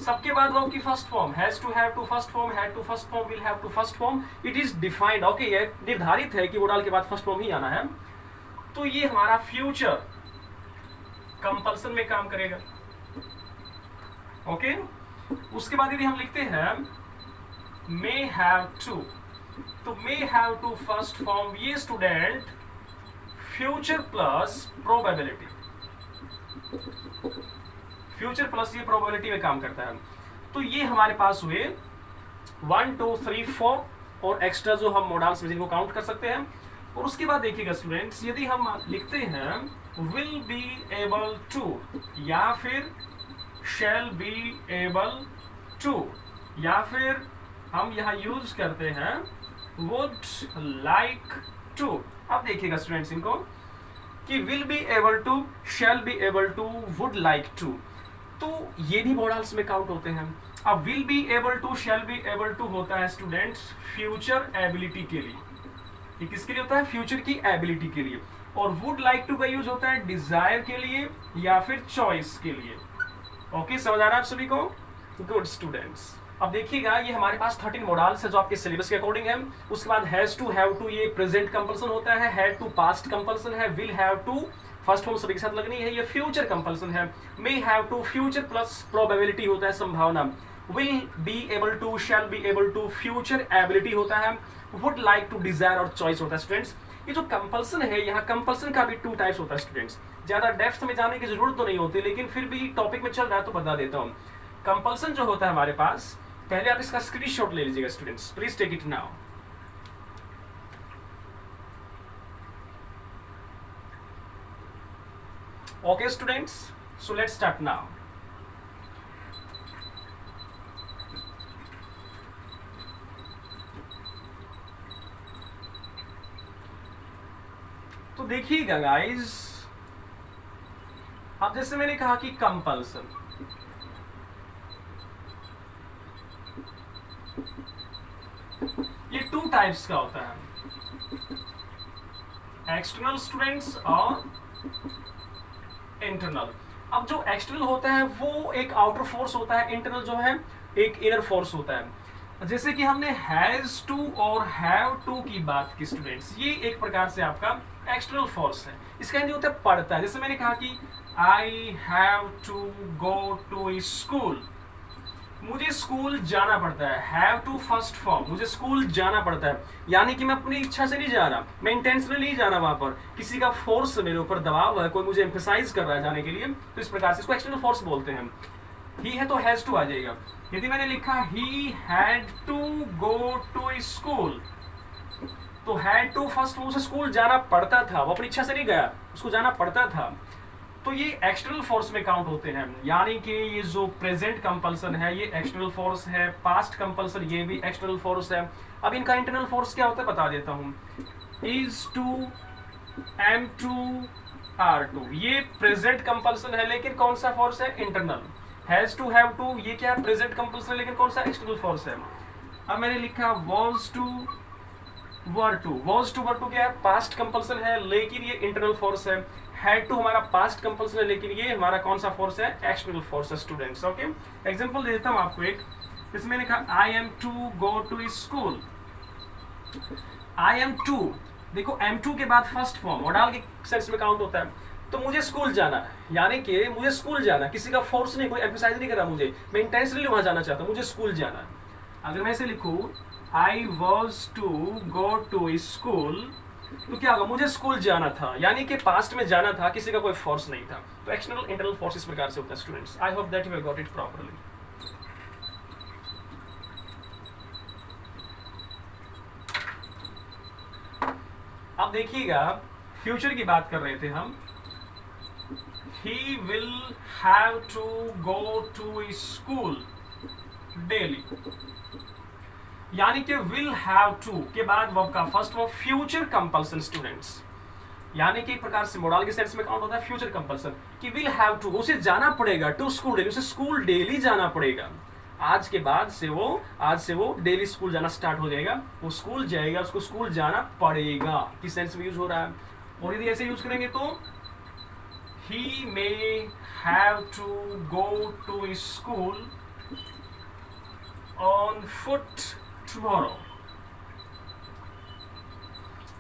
सबके बाद वर्ब की first form, has to have to first form, had to first form, will have to first form. It is defined, okay, ये निर्धारित है कि मोडाल के बाद फर्स्ट फॉर्म ही आना है। तो ये हमारा फ्यूचर कंपल्सन में काम करेगा, ओके। उसके बाद यदि हम लिखते हैं मे हैव टू, तो may have to first form, ये student future plus probability, future plus ये प्रोबेबिलिटी में काम करता है। तो ये हमारे पास हुए 1 2 3 4 और एक्स्ट्रा जो हम मोडाल्स में जिनको काउंट कर सकते हैं। और उसके बाद देखिएगा स्टूडेंट्स, यदि हम लिखते हैं विल बी एबल टू, या फिर शैल बी एबल टू, या फिर हम यहां यूज करते हैं वुड लाइक टू। अब देखिएगा स्टूडेंट्स इनको कि will be able to, shall be able to, would like to, तो ये भी मॉडल्स में काउंट होते हैं। अब will be able to, shall be able to होता है स्टूडेंट्स फ्यूचर एबिलिटी के लिए, ये किसके लिए होता है, फ्यूचर की एबिलिटी के लिए। और वुड लाइक टू का यूज होता है डिजायर के लिए या फिर चॉइस के लिए। ओके, समझ आ रहा है आप सभी को? Good students. अब देखिएगा ये हमारे पास 13 मॉडल्स है जो आपके सिलेबस के अकॉर्डिंग है। उसके बाद हैज टू, हैव टू, ये प्रेजेंट कंपल्सन होता है। हैड टू पास्ट कंपल्सन है। Will have to first form सभी के साथ लगनी है, ये फ्यूचर कंपल्सन है। May have to future plus probability होता है, संभावना। Will be able to, shall be able to future ability होता है। वुड लाइक टू डिजायर और चॉइस होता है स्टूडेंट्स। ये जो कंपल्सन है, यहाँ कंपल्सन का भी 2 टाइप्स होता है स्टूडेंट्स। ज्यादा डेप्थ में जाने की जरूरत तो नहीं होती, लेकिन फिर भी टॉपिक में चल रहा है तो बता देता हूँ। कंपल्सन जो होता है हमारे पास, पहले आप इसका स्क्रीनशॉट ले लीजिएगा students, please take it now. Okay students, so let's start now. तो देखिएगा गाइस, अब जैसे मैंने कहा कि कंपल्सन, ये 2 टाइप्स का होता है, एक्सटर्नल स्टूडेंट्स और इंटरनल। अब जो एक्सटर्नल होता है वो एक आउटर फोर्स होता है, इंटरनल जो है एक इनर फोर्स होता है। जैसे कि हमने हैज टू और हैव टू की बात की स्टूडेंट्स, ये एक प्रकार से आपका एक्सटर्नल फोर्स है। इसका हिंदी होता है पढ़ता है। जैसे मैंने कहा कि I have to go to school, मुझे स्कूल जाना पड़ता है। हैव टू फर्स्ट फॉर्म, मुझे स्कूल जाना पड़ता है, यानी कि मैं अपनी इच्छा से नहीं जा रहा, मैं इंटेंशनली नहीं जा रहा वहां पर, किसी का फोर्स मेरे ऊपर दबाव है, कोई मुझे एम्फेसाइज कर रहा है जाने के लिए, तो इस प्रकार से इसको एक्सटर्नल फोर्स बोलते हैं। ही है तो हैज टू आ जाएगा। यदि मैंने लिखा ही had to go to school, तो हैड टू फर्स्ट, उसे स्कूल जाना पड़ता था, वो अपनी इच्छा से नहीं गया, उसको जाना पड़ता था, तो ये एक्सटर्नल फोर्स में काउंट होते हैं। यानी कि ये जो प्रेजेंट कंपल्सन है ये एक्सटर्नल फोर्स है, पास्ट कंपल्सन ये भी एक्सटर्नल फोर्स है। अब इनका इंटरनल फोर्स क्या होता है बता देता हूं। Is to, am to, are to, ये प्रेजेंट कंपल्सन है, लेकिन कौन सा फोर्स है? Internal. Has to, have to, ये क्या है? प्रेजेंट कंपल्सन है, लेकिन कौन सा? एक्सटर्नल फोर्स है। अब मैंने लिखा was to, were to, was to were to क्या है? पास्ट कंपल्सन है, लेकिन ये इंटरनल फोर्स है। हैड टू हमारा पास्ट कंपल्सन है, लेकिन ये हमारा कौन सा फोर्स है? एक्सटर्नल फोर्स है स्टूडेंट्स। ओके, एग्जांपल देता हूं आपको एक, इसमें मैंने कहा I am to go to school. I am to, देखो एम टू के बाद फर्स्ट फॉर्म मॉडल के सेंस में काउंट होता है, तो मुझे स्कूल जाना है, यानी कि मुझे स्कूल जाना, किसी का फोर्स नहीं, कोई एम्फसाइज नहीं कर रहा मुझे, मैं इंटेंशनली वहां जाना चाहता हूं, मुझे स्कूल जाना है। अगर मैं इसे लिखूं I was to go to school, तो क्या होगा? मुझे स्कूल जाना था, यानी कि पास्ट में जाना था, किसी का कोई फोर्स नहीं था। तो एक्सटर्नल इंटरनल फोर्स इस प्रकार से होता है students. I hope that you have got it properly. अब देखिएगा, फ्यूचर की बात कर रहे थे हम। He will have to go to school daily, यानी कि विल हैव टू के बाद वर्ब का first verb future compulsion students, यानी कि एक प्रकार से मोडल के सेंस में काउंट होता है फ्यूचर कंपल्सन, कि विल हैव टू, उसे जाना पड़ेगा टू स्कूल डेली, उसे स्कूल डेली जाना पड़ेगा। आज के बाद से आज से वो डेली स्कूल जाना स्टार्ट हो जाएगा, वो स्कूल जाएगा, उसको स्कूल जाना पड़ेगा, किस सेंस में यूज हो रहा है। और यदि ऐसे यूज करेंगे तो he may have to go to school on foot tomorrow.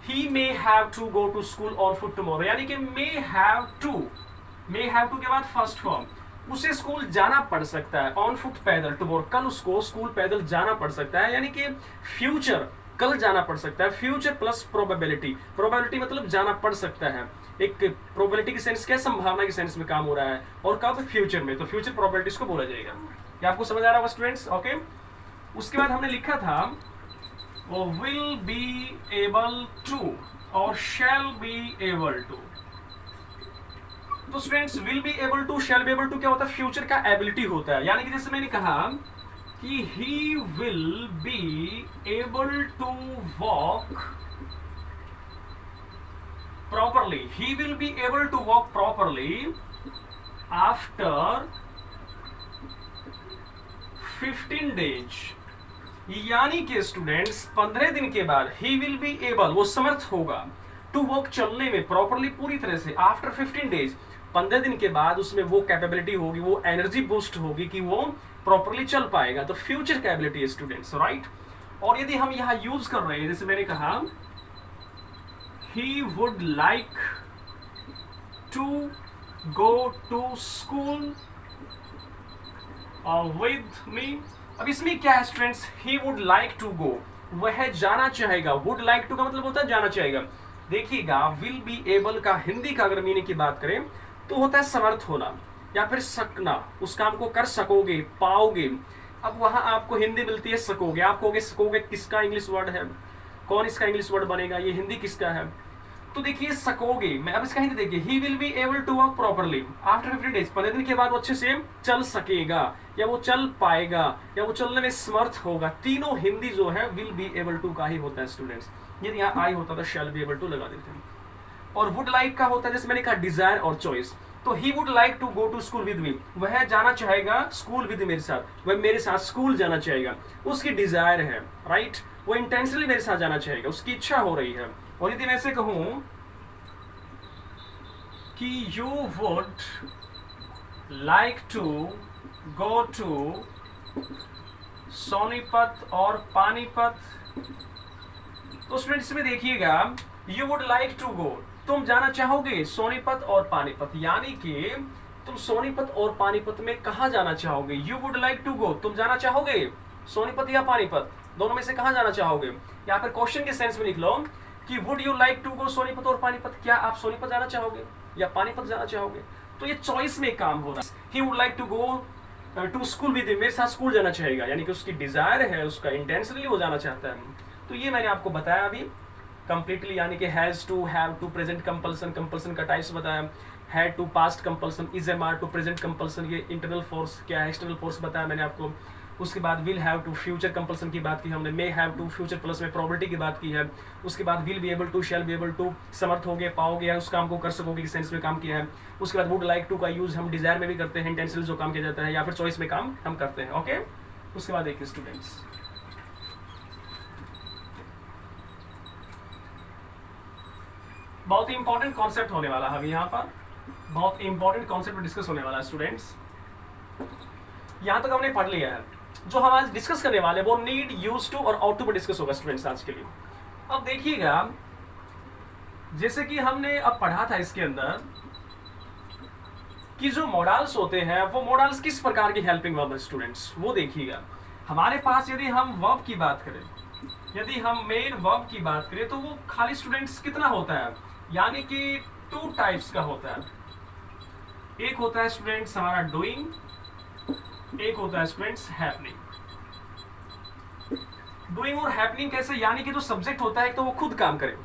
He may have to go to school on foot tomorrow, यानी कि may have to के बाद फर्स्ट फॉर्म, उसे स्कूल जाना पड़ सकता है ऑन फुट पैदल, टुमारो, कल उसको स्कूल पैदल जाना पड़ सकता है, यानी कि फ्यूचर कल जाना पड़ सकता है। फ्यूचर प्लस प्रोबेबिलिटी, प्रोबेबिलिटी मतलब जाना पड़ सकता है, एक प्रोबेबिलिटी की सेंस क्या? संभावना की सेंस में काम हो रहा है, और कब? फ्यूचर में, तो फ्यूचर प्रोबेबिलिटीज को बोला जाएगा। क्या आपको समझ आ रहा होगा स्टूडेंट्स? ओके, उसके बाद हमने लिखा था वो विल बी एबल टू और शैल बी एबल टू। तो students will be able to, shall be able to क्या होता है? फ्यूचर का एबिलिटी होता है, यानी कि जैसे मैंने कहा कि he will be able to walk properly, he will be able to walk properly after 15 days, यानी कि स्टूडेंट्स 15 दिन के बाद ही विल बी एबल, वो समर्थ होगा टू वॉक, चलने में प्रॉपरली, पूरी तरह से, आफ्टर 15 डेज, 15 दिन के बाद उसमें वो कैपेबिलिटी होगी, वो एनर्जी बूस्ट होगी कि वो प्रॉपरली चल पाएगा। तो फ्यूचर कैपेबिलिटी है स्टूडेंट्स, राइट। और यदि हम यहां यूज कर रहे हैं, जैसे मैंने कहा he would like to go to school with me. अब इसमें क्या है students? He would like to go, वह जाना चाहेगा। वुड लाइक टू का मतलब होता है जाना चाहेगा। देखिएगा, विल बी एबल का हिंदी का अगर मीनिंग की बात करें तो होता है समर्थ होना या फिर सकना, उस काम को कर सकोगे, पाओगे। अब वहां आपको हिंदी मिलती है सकोगे, आप कहोगे सकोगे किसका इंग्लिश वर्ड है? कौन इसका इंग्लिश वर्ड बनेगा? ये हिंदी किसका है? तो देखिए सकोगे, मैं अब इसका हिंदी देखिए, he will be able to work properly after 15 days, 15 दिन के बाद वो अच्छे से चल सकेगा, या वो चल पाएगा, या वो चलने में समर्थ होगा। तीनों हिंदी जो है विल बी एबल टू का ही होता है स्टूडेंट्स। यदि यहाँ आई होता तो शैल बी एबल टू लगा देते हैं। और वुड लाइक का होता है, जैसे मैंने कहा, डिजायर और चॉइस। तो he would like to go to school with me, वह जाना चाहेगा स्कूल विद मेरे साथ, वह मेरे साथ स्कूल जाना चाहेगा, उसकी डिजायर है, राइट, वो इंटेंशनली मेरे साथ जाना चाहेगा, उसकी इच्छा हो रही है। और यदि मैं ऐसे कहूं कि you would like to go to Sonipat और पानीपत। तो स्टूडेंट्स में देखिएगा, you would like to go, तुम जाना चाहोगे सोनीपत और पानीपत, यानी कि तुम सोनीपत और पानीपत में कहा जाना चाहोगे। You would like to go, तुम जाना चाहोगे सोनीपत या पानीपत, दोनों में से कहा जाना चाहोगे। या फिर क्वेश्चन के सेंस में लिख लो कि would you like to go Sonipat और पानीपत, क्या आप सोनीपत जाना चाहोगे या पानीपत जाना चाहोगे। तो ये चॉइस में काम हो रहा है। He would like to go to school with me, मेरे साथ स्कूल जाना चाहेगा, यानी कि उसकी डिजायर है, उसका इंटेंशनली वो जाना चाहता है। तो ये मैंने आपको बताया अभी कंप्लीटली, यानी कि has to, have to, present compulsion, compulsion का टाइप्स बताया, had to past compulsion, is am are to present compulsion, ये इंटरनल फोर्स क्या है, एक्सटर्नल फोर्स बताया मैंने आपको। उसके बाद will have to future compulsion की बात की हमने, may have to future plus में प्रोबेबिलिटी की बात की है। उसके बाद will be able to, shall be able to, समर्थ होगे, पाओगे या उस काम को कर सकोगे के सेंस में काम किया है। उसके बाद वुड लाइक टू का यूज हम डिजायर में भी करते हैं, इंटेंशनल जो काम किया जाता है, या फिर चॉइस में काम हम करते हैं। ओके, उसके बाद देखिए स्टूडेंट्स, बहुत ही इंपॉर्टेंट कॉन्सेप्ट होने वाला है अभी यहाँ पर, बहुत इंपॉर्टेंट कॉन्सेप्ट डिस्कस होने वाला है स्टूडेंट्स। यहाँ तक हमने पढ़ लिया है, जो हम आज डिस्कस करने वाले हैं वो नीड, यूज टू और आउट टू पर डिस्कस होगा स्टूडेंट्स आज के लिए। अब देखिएगा, जैसे कि हमने अब पढ़ा था इसके अंदर कि जो मॉडल्स होते हैं वो मॉडल्स किस प्रकार की हेल्पिंग वर्ब है स्टूडेंट्स, वो देखिएगा। हमारे पास यदि हम वर्ब की बात करें, यदि हम मेन वर्ब की बात करें, तो वो खाली स्टूडेंट्स कितना होता है, यानी कि 2 टाइप्स का होता है। एक होता है स्टूडेंट्स हमारा डूइंग, एक होता है स्टूडेंट्स हैपनिंग। डूइंग और हैपनिंग कैसे, यानी कि जो सब्जेक्ट होता है तो वो खुद काम करे,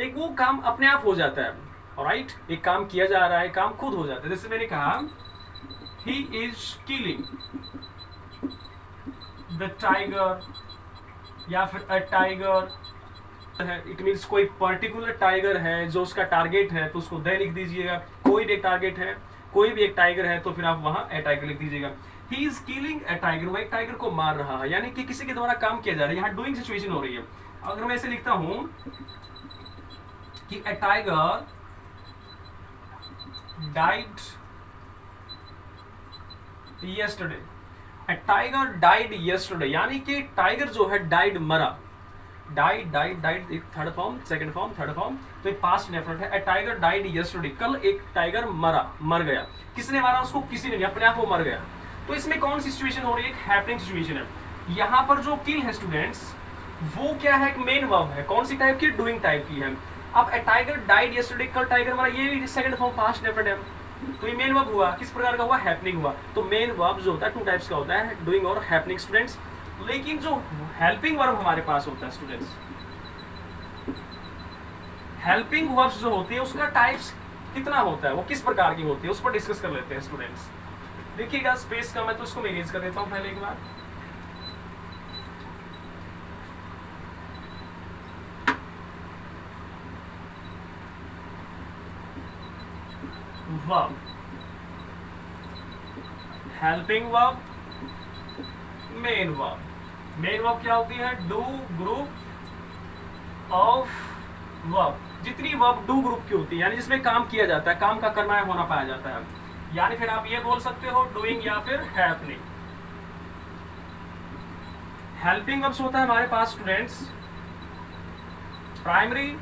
एक वो काम अपने आप हो जाता है, ऑलराइट, एक काम किया जा रहा है, काम खुद हो जाता है। जैसे मैंने कहा he is killing the tiger, या फिर अ टाइगर है, इट मीन्स कोई पर्टिकुलर टाइगर है जो उसका टारगेट है, तो उसको द लिख दीजिएगा। कोई भी एक टारगेट है, कोई भी एक टाइगर है, तो फिर आप वहां ए टाइगर लिख दीजिएगा। He is killing A tiger, वो एक टाइगर को मार रहा है, यानी कि किसी के द्वारा काम किया जा रहा है, यहाँ डूइंग सिचुएशन हो रही है। अगर मैं ऐसे लिखता हूं कि ए टाइगर डाइड यस्टरडे, ए टाइगर डाइड यस्टरडे, यानी कि टाइगर जो है डाइड मरा, डाइड डाइड डाइड एक third form, second form, third form, तो एक पास्ट डेफिनेट है। ए टाइगर डाइड यस्टरडे, कल एक टाइगर मरा, मर गया। किसने मारा उसको, किसी ने नहीं, अपने आप वो मर गया। तो इसमें कौन सी सिचुएशन हो रही है, एक हैपनिंग सिचुएशन है। यहाँ पर जो किल है स्टूडेंट्स, वो क्या है, एक मेन वर्ब है, कौन सी टाइप की, डूइंग टाइप की है। अब ए टाइगर डाइड यस्टरडे, कल टाइगर मरा, ये सेकंड फॉर्म पास्ट डेफिनेट है, तो ये मेन वर्ब हुआ। किस प्रकार का हुआ, हैपनिंग हुआ। तो मेन वर्ब जो होता है 2 टाइप्स का होता है, डूइंग और हैपनिंग स्टूडेंट्स। लेकिन जो हेल्पिंग वर्ब हमारे पास होता है स्टूडेंट्स, हेल्पिंग वर्ब्स जो होती है उसका टाइप्स कितना होता है, वो किस प्रकार की होती है, उस पर डिस्कस कर लेते हैं स्टूडेंट्स। देखिएगा स्पेस कम है तो इसको मैं इरेज कर देता हूं पहले एक बार। Verb, helping verb, main verb. Main verb क्या होती है, डू ग्रुप ऑफ वर्ब, जितनी वर्ब डू ग्रुप की होती है, यानी जिसमें काम किया जाता है, काम का करना है, होना पाया जाता है। यानी फिर आप ये बोल सकते हो डूइंग या फिर हैपनिंग। हेल्पिंग वर्ब्स होता है हमारे पास स्टूडेंट्स प्राइमरी,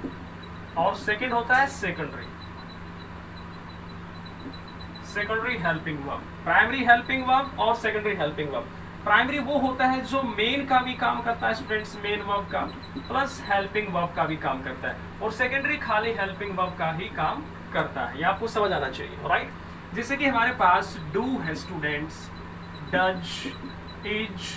और सेकंड होता है secondary. Secondary helping verb, primary helping verb और सेकेंडरी हेल्पिंग वर्ब। प्राइमरी वो होता है जो मेन का भी काम करता है स्टूडेंट्स, मेन वर्ब का प्लस हेल्पिंग वर्ब का भी काम करता है, और सेकेंडरी खाली हेल्पिंग वर्ब का ही काम करता है। ये आपको समझ आना चाहिए, राइट। जैसे कि हमारे पास डू है students, does, is,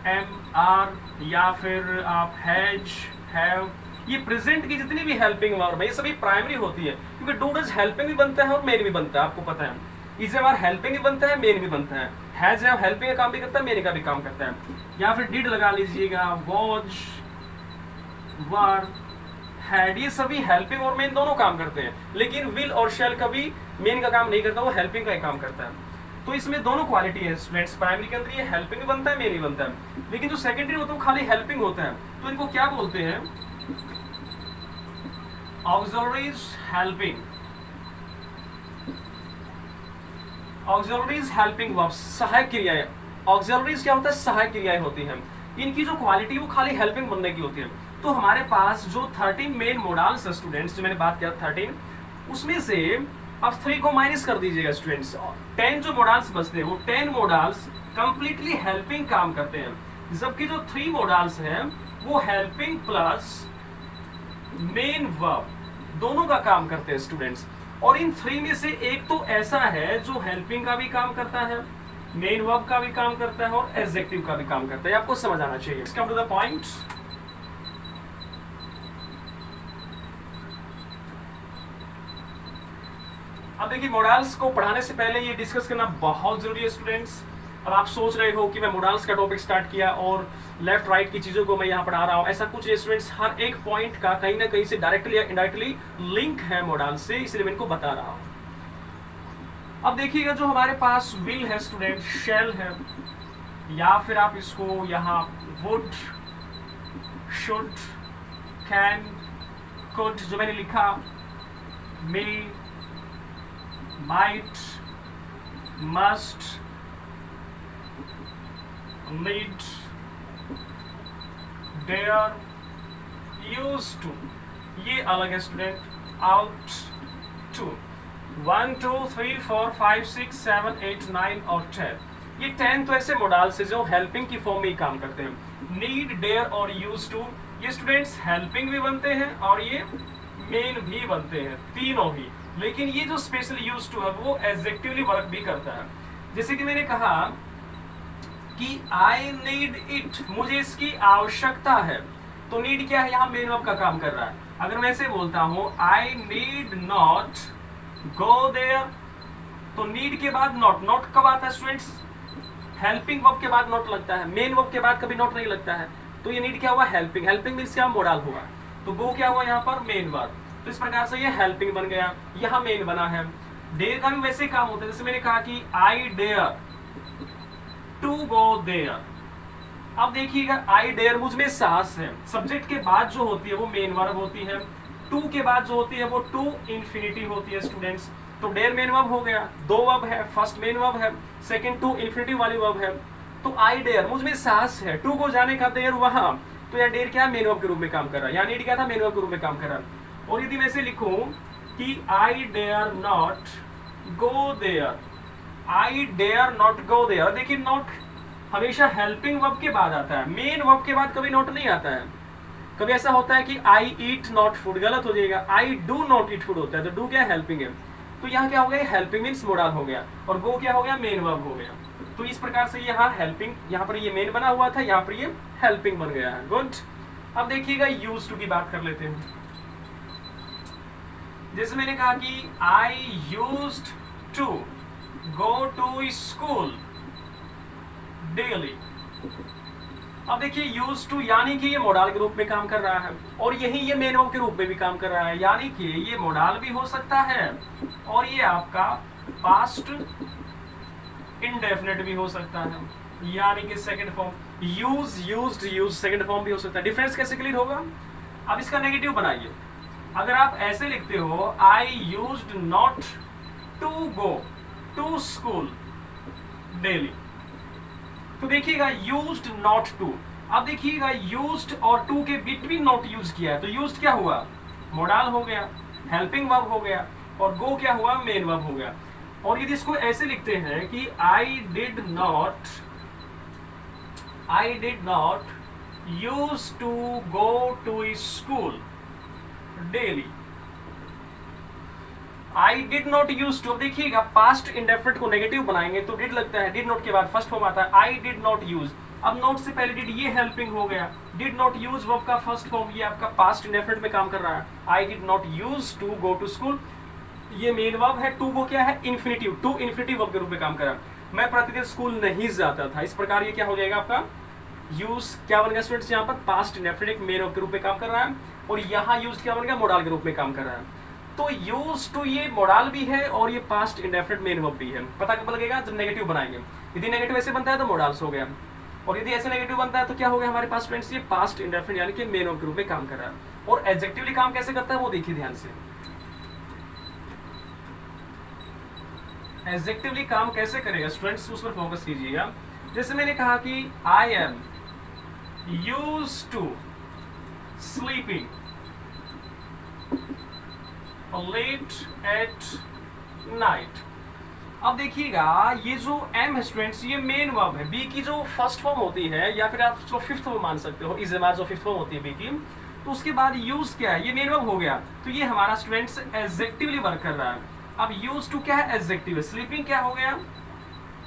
am, are, या फिर आप हैज, हैव, ये प्रेजेंट की जितनी भी हेल्पिंग वर्ब है ये सभी प्राइमरी होती है, क्योंकि डू डज हेल्पिंग भी बनता है और मेन भी बनता है, आपको पता है। इज एम आर हेल्पिंग भी बनता है, मेन भी बनता है। हैज हैव हेल्पिंग का काम भी करता है, मेन का भी काम करता है। या फिर डिड लगा लीजिएगा, वॉज, वर, हैड, ये सभी हेल्पिंग और मेन दोनों काम करते हैं। लेकिन विल और शैल कभी मेन का काम नहीं करता, वो हेल्पिंग का ही काम करता है। तो इसमें दोनों क्वालिटी है स्टूडेंट्स, प्राइमरी के अंदर ये हेल्पिंग भी बनता है, मेन भी बनता है। लेकिन जो सेकेंडरी होता है वो खाली हेल्पिंग होता है, तो इनको क्या बोलते हैं, auxiliaries helping. Auxiliaries helping verbs, सहायक क्रियाएं, ऑक्सिलरीज क्या होता है, सहायक क्रियाएं होती हैं। इनकी जो क्वालिटी वो खाली हेल्पिंग बनने की होती है। तो हमारे पास जो 13 मेन मोडाल्स स्टूडेंट्स, जो मैंने बात किया 13, उसमें से अब 3 को माइनस कर दीजिएगा स्टूडेंट्स, 10 जो मोडाल्स बचते हैं वो 10 मोडाल्स कंप्लीटली हेल्पिंग काम करते हैं, जबकि जो 3 मोडाल्स हैं वो हेल्पिंग प्लस मेन वर्ब दोनों का काम करते हैं स्टूडेंट्स। और इन 3 में से एक तो ऐसा है जो हेल्पिंग का भी काम करता है, मेन वर्ब का भी काम करता है और एडजेक्टिव का भी काम करता है। आपको समझ आना चाहिए। Come to the point. अब देखिए, मोडाल्स को पढ़ाने से पहले ये डिस्कस करना बहुत जरूरी है स्टूडेंट्स। अब आप सोच रहे हो कि मैं मोडाल्स का टॉपिक स्टार्ट किया और लेफ्ट राइट की चीजों को मैं यहाँ पढ़ा रहा हूँ, ऐसा कुछ स्टूडेंट्स। हर एक पॉइंट का कहीं ना कहीं से डायरेक्टली या इनडायरेक्टली लिंक है मोडाल्स से, इसलिए मैं इनको बता रहा हूँ। अब देखिएगा, जो हमारे पास विल है स्टूडेंट, शेल है, या फिर आप इसको यहाँ वुड, शुड, कैन, कुड, जो मैंने लिखा, may, might, must, need, dare, used to, ये अलग है स्टूडेंट। आउट टू, 1 2 3 4 5 6 7 8 9 और 10, ये 10 तो ऐसे मोडाल्स हैं जो हेल्पिंग की फॉर्म में ही काम करते हैं। नीड, डेयर और यूज टू, ये स्टूडेंट्स हेल्पिंग भी बनते हैं और ये मेन भी बनते हैं, तीनों ही। लेकिन ये जो स्पेशल यूज टू है वो एडजेक्टिवली वर्क भी करता है। जैसे कि मैंने कहा कि आई नीड इट, मुझे इसकी आवश्यकता है, तो नीड क्या है, यहाँ मेन वर्ब का काम कर रहा है। अगर मैं ऐसे बोलता हूँ I need not go there, तो नीड के बाद नॉट, नॉट कब आता है स्टूडेंट्स, हेल्पिंग वर्ब के बाद नॉट लगता है, मेन वर्ब के बाद कभी नॉट नहीं लगता है। तो ये नीड क्या हुआ, हेल्पिंग, हेल्पिंग मींस क्या, मोडाल हुआ। तो गो क्या हुआ यहाँ पर, मेन वर्ब। तो इस प्रकार से ये हेल्पिंग बन गया, यहाँ मेन बना है। डेयर का भी वैसे काम होता है, जैसे मैंने कहा कि I dare to go there. अब देखिएगा, आई डेयर मुझ में साहस है, सब्जेक्ट के बाद जो होती है वो मेन वर्ब होती है, टू के बाद जो होती है वो टू इंफिनिटी होती है स्टूडेंट्स। तो डेयर मेन वर्ब हो गया, दो वर्ब है, फर्स्ट मेन वर्ब है, सेकंड टू इंफिनिटी वाली वर्ब है। तो आई डेयर, मुझ में साहस है, टू को जाने का, देयर वहां, तो यार डेयर क्या है, मेन वर्ब के रूप में काम कर रहा है, यहाँ नीड क्या था, मेन वर्ब के रूप में काम कर रहा है। और यदि मैं से लिखूं कि I dare not go there, I dare not go there, देखिए नॉट हमेशा हेल्पिंग वर्ब के बाद आता है, मेन वर्ब के बाद कभी नॉट नहीं आता है। कभी ऐसा होता है कि आई ईट नॉट फूड, गलत हो जाएगा, आई डू नॉट ईट फूड होता है, तो डू क्या, हेल्पिंग है। तो यहाँ क्या हो गया, हेल्पिंग मीन्स मोडाल हो गया, और गो क्या हो गया, मेन वर्ब हो गया। तो इस प्रकार से यहाँ हेल्पिंग, यहाँ पर ये मेन बना हुआ था, यहाँ पर ये हेल्पिंग बन गया है। गुड। अब देखिएगा, यूज टू की बात कर लेते हैं। जैसे मैंने कहा कि I used to go to school daily. अब देखिए, यूज टू यानी कि ये मोडाल के रूप में काम कर रहा है, और यही ये मेन वर्ब के रूप में भी काम कर रहा है, यानी कि ये मोडाल भी हो सकता है और ये आपका पास्ट इंडेफिनिट भी हो सकता है, यानी कि second form. Use, used, use second form भी हो सकता है। डिफरेंस कैसे क्लियर होगा, अब इसका नेगेटिव बनाइए। अगर आप ऐसे लिखते हो I used not to go to school daily, तो देखिएगा यूज्ड नॉट टू। अब देखिएगा, यूज्ड और टू के बिटवीन नॉट यूज किया है, तो यूज्ड क्या हुआ, मोडाल हो गया, हेल्पिंग वर्ब हो गया, और गो क्या हुआ, मेन वर्ब हो गया। और यदि इसको ऐसे लिखते हैं कि I did not use to go to school daily, I did not use to. अब देखिएगा, पास्ट इंडेफिनिट को नेगेटिव बनाएंगे तो डिड लगता है, डिड नॉट के बाद फर्स्ट फॉर्म आता है, आई डिड नॉट यूज। अब नॉट से पहले डिड, ये हेल्पिंग हो गया, डिड नॉट यूज वर्ब का फर्स्ट फॉर्म, ये आपका पास्ट इंडेफिनिट में काम कर रहा है। I did not use to go to school, ये मेन वर्ब है, टू गो क्या है, इन्फिनिटिव, टू इन्फिनिटिव वर्ब के रूप में काम कर रहा है। मैं प्रतिदिन स्कूल नहीं जाता था, इस प्रकार ये क्या हो जाएगा आपका यूज, क्या बन गया स्टूडेंट्स, यहाँ पर पास्ट इंडेफिनिट मेन वर्ब के रूप में काम कर रहा है, और यहाँ यूज क्या बन गया, मोडाल के रूप में काम कर रहा है। तो यूज टू ये मोडाल भी है और ये पास्ट इंडेफिनिट मेन वर्ब भी है। पता कब लगेगा, जब नेगेटिव बनाएंगे। यदि नेगेटिव ऐसे बनता है तो मोडाल्स हो गया, और यदि ऐसे नेगेटिव बनता है तो क्या हो गया हमारे पास स्टूडेंट्स, ये पास्ट इंडेफिनिट यानी कि मेन वर्ब के रूप में काम कर रहा है। और एडजेक्टिवली काम कैसे करता है वो देखिए ध्यान से। एडजेक्टिवली काम कैसे करेगा स्टूडेंट्स, उस पर फोकस कीजिएगा। जैसे मैंने कहा कि I am used to sleeping late at night. अब देखिएगा ये जो एम है स्टूडेंट्स, ये मेन वर्ब है। बी की जो फर्स्ट फॉर्म होती है या फिर आप उसको फिफ्थ फॉर्म मान सकते हो, इज जो फिफ्थ फॉर्म होती है बी की, तो उसके बाद यूज क्या है, ये मेन वर्ब हो गया। तो ये हमारा स्टूडेंट्स एडजेक्टिवली वर्क कर रहा है। अब यूज टू क्या है, एडजेक्टिव है। स्लीपिंग क्या हो गया,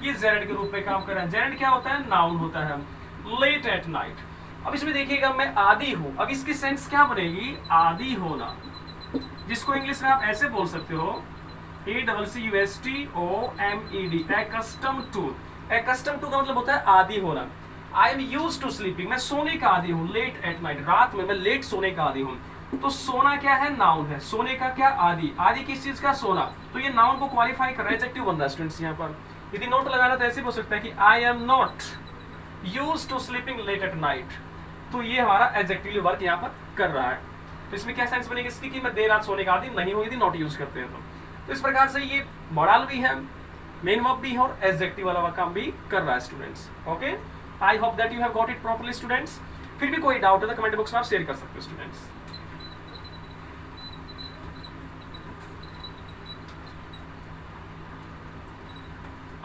ये जेरेड के रूप में काम कर रहा है। जेरेड क्या होता है, नाउन होता है। लेट एट नाइट, अब इसमें देखिएगा मैं आदि हूं, अब इसकी सेंस क्या बनेगी, आदि होना, जिसको इंग्लिश में आप ऐसे बोल सकते हो ACCUSTOMED, accustomed to। accustomed to का मतलब होता है आदि होना। I am used to sleeping, मैं सोने का आदि हूँ। लेट एट नाइट, रात में मैं लेट सोने का आदि हूँ। तो सोना क्या है, नाउन है। सोने का क्या, आदि। आदि किस चीज का, सोना। तो ये नाउन को क्वालिफाई कर रहा है, एडजेक्टिव बन रहा है स्टूडेंट्स यहाँ पर। यदि नोट लगाना तो ऐसे हो सकता है कि I am not used to sleeping late at night, तो ये हमारा एडजेक्टिव वर्क यहाँ पर कर रहा है। तो इसमें क्या सेंस बनेगी इसकी कि मैं देर रात सोने का आदि नहीं हूँ, यदि नॉट यूज करते हैं तो इस प्रकार से ये मॉडल भी है, मेन वर्ब भी है और एडजेक्टिव वाला काम भी कर रहा है students. Okay, I hope that you have got it properly students. फिर भी कोई डाउट है तो कमेंट बॉक्स में आप शेयर कर सकते हो स्टूडेंट्स।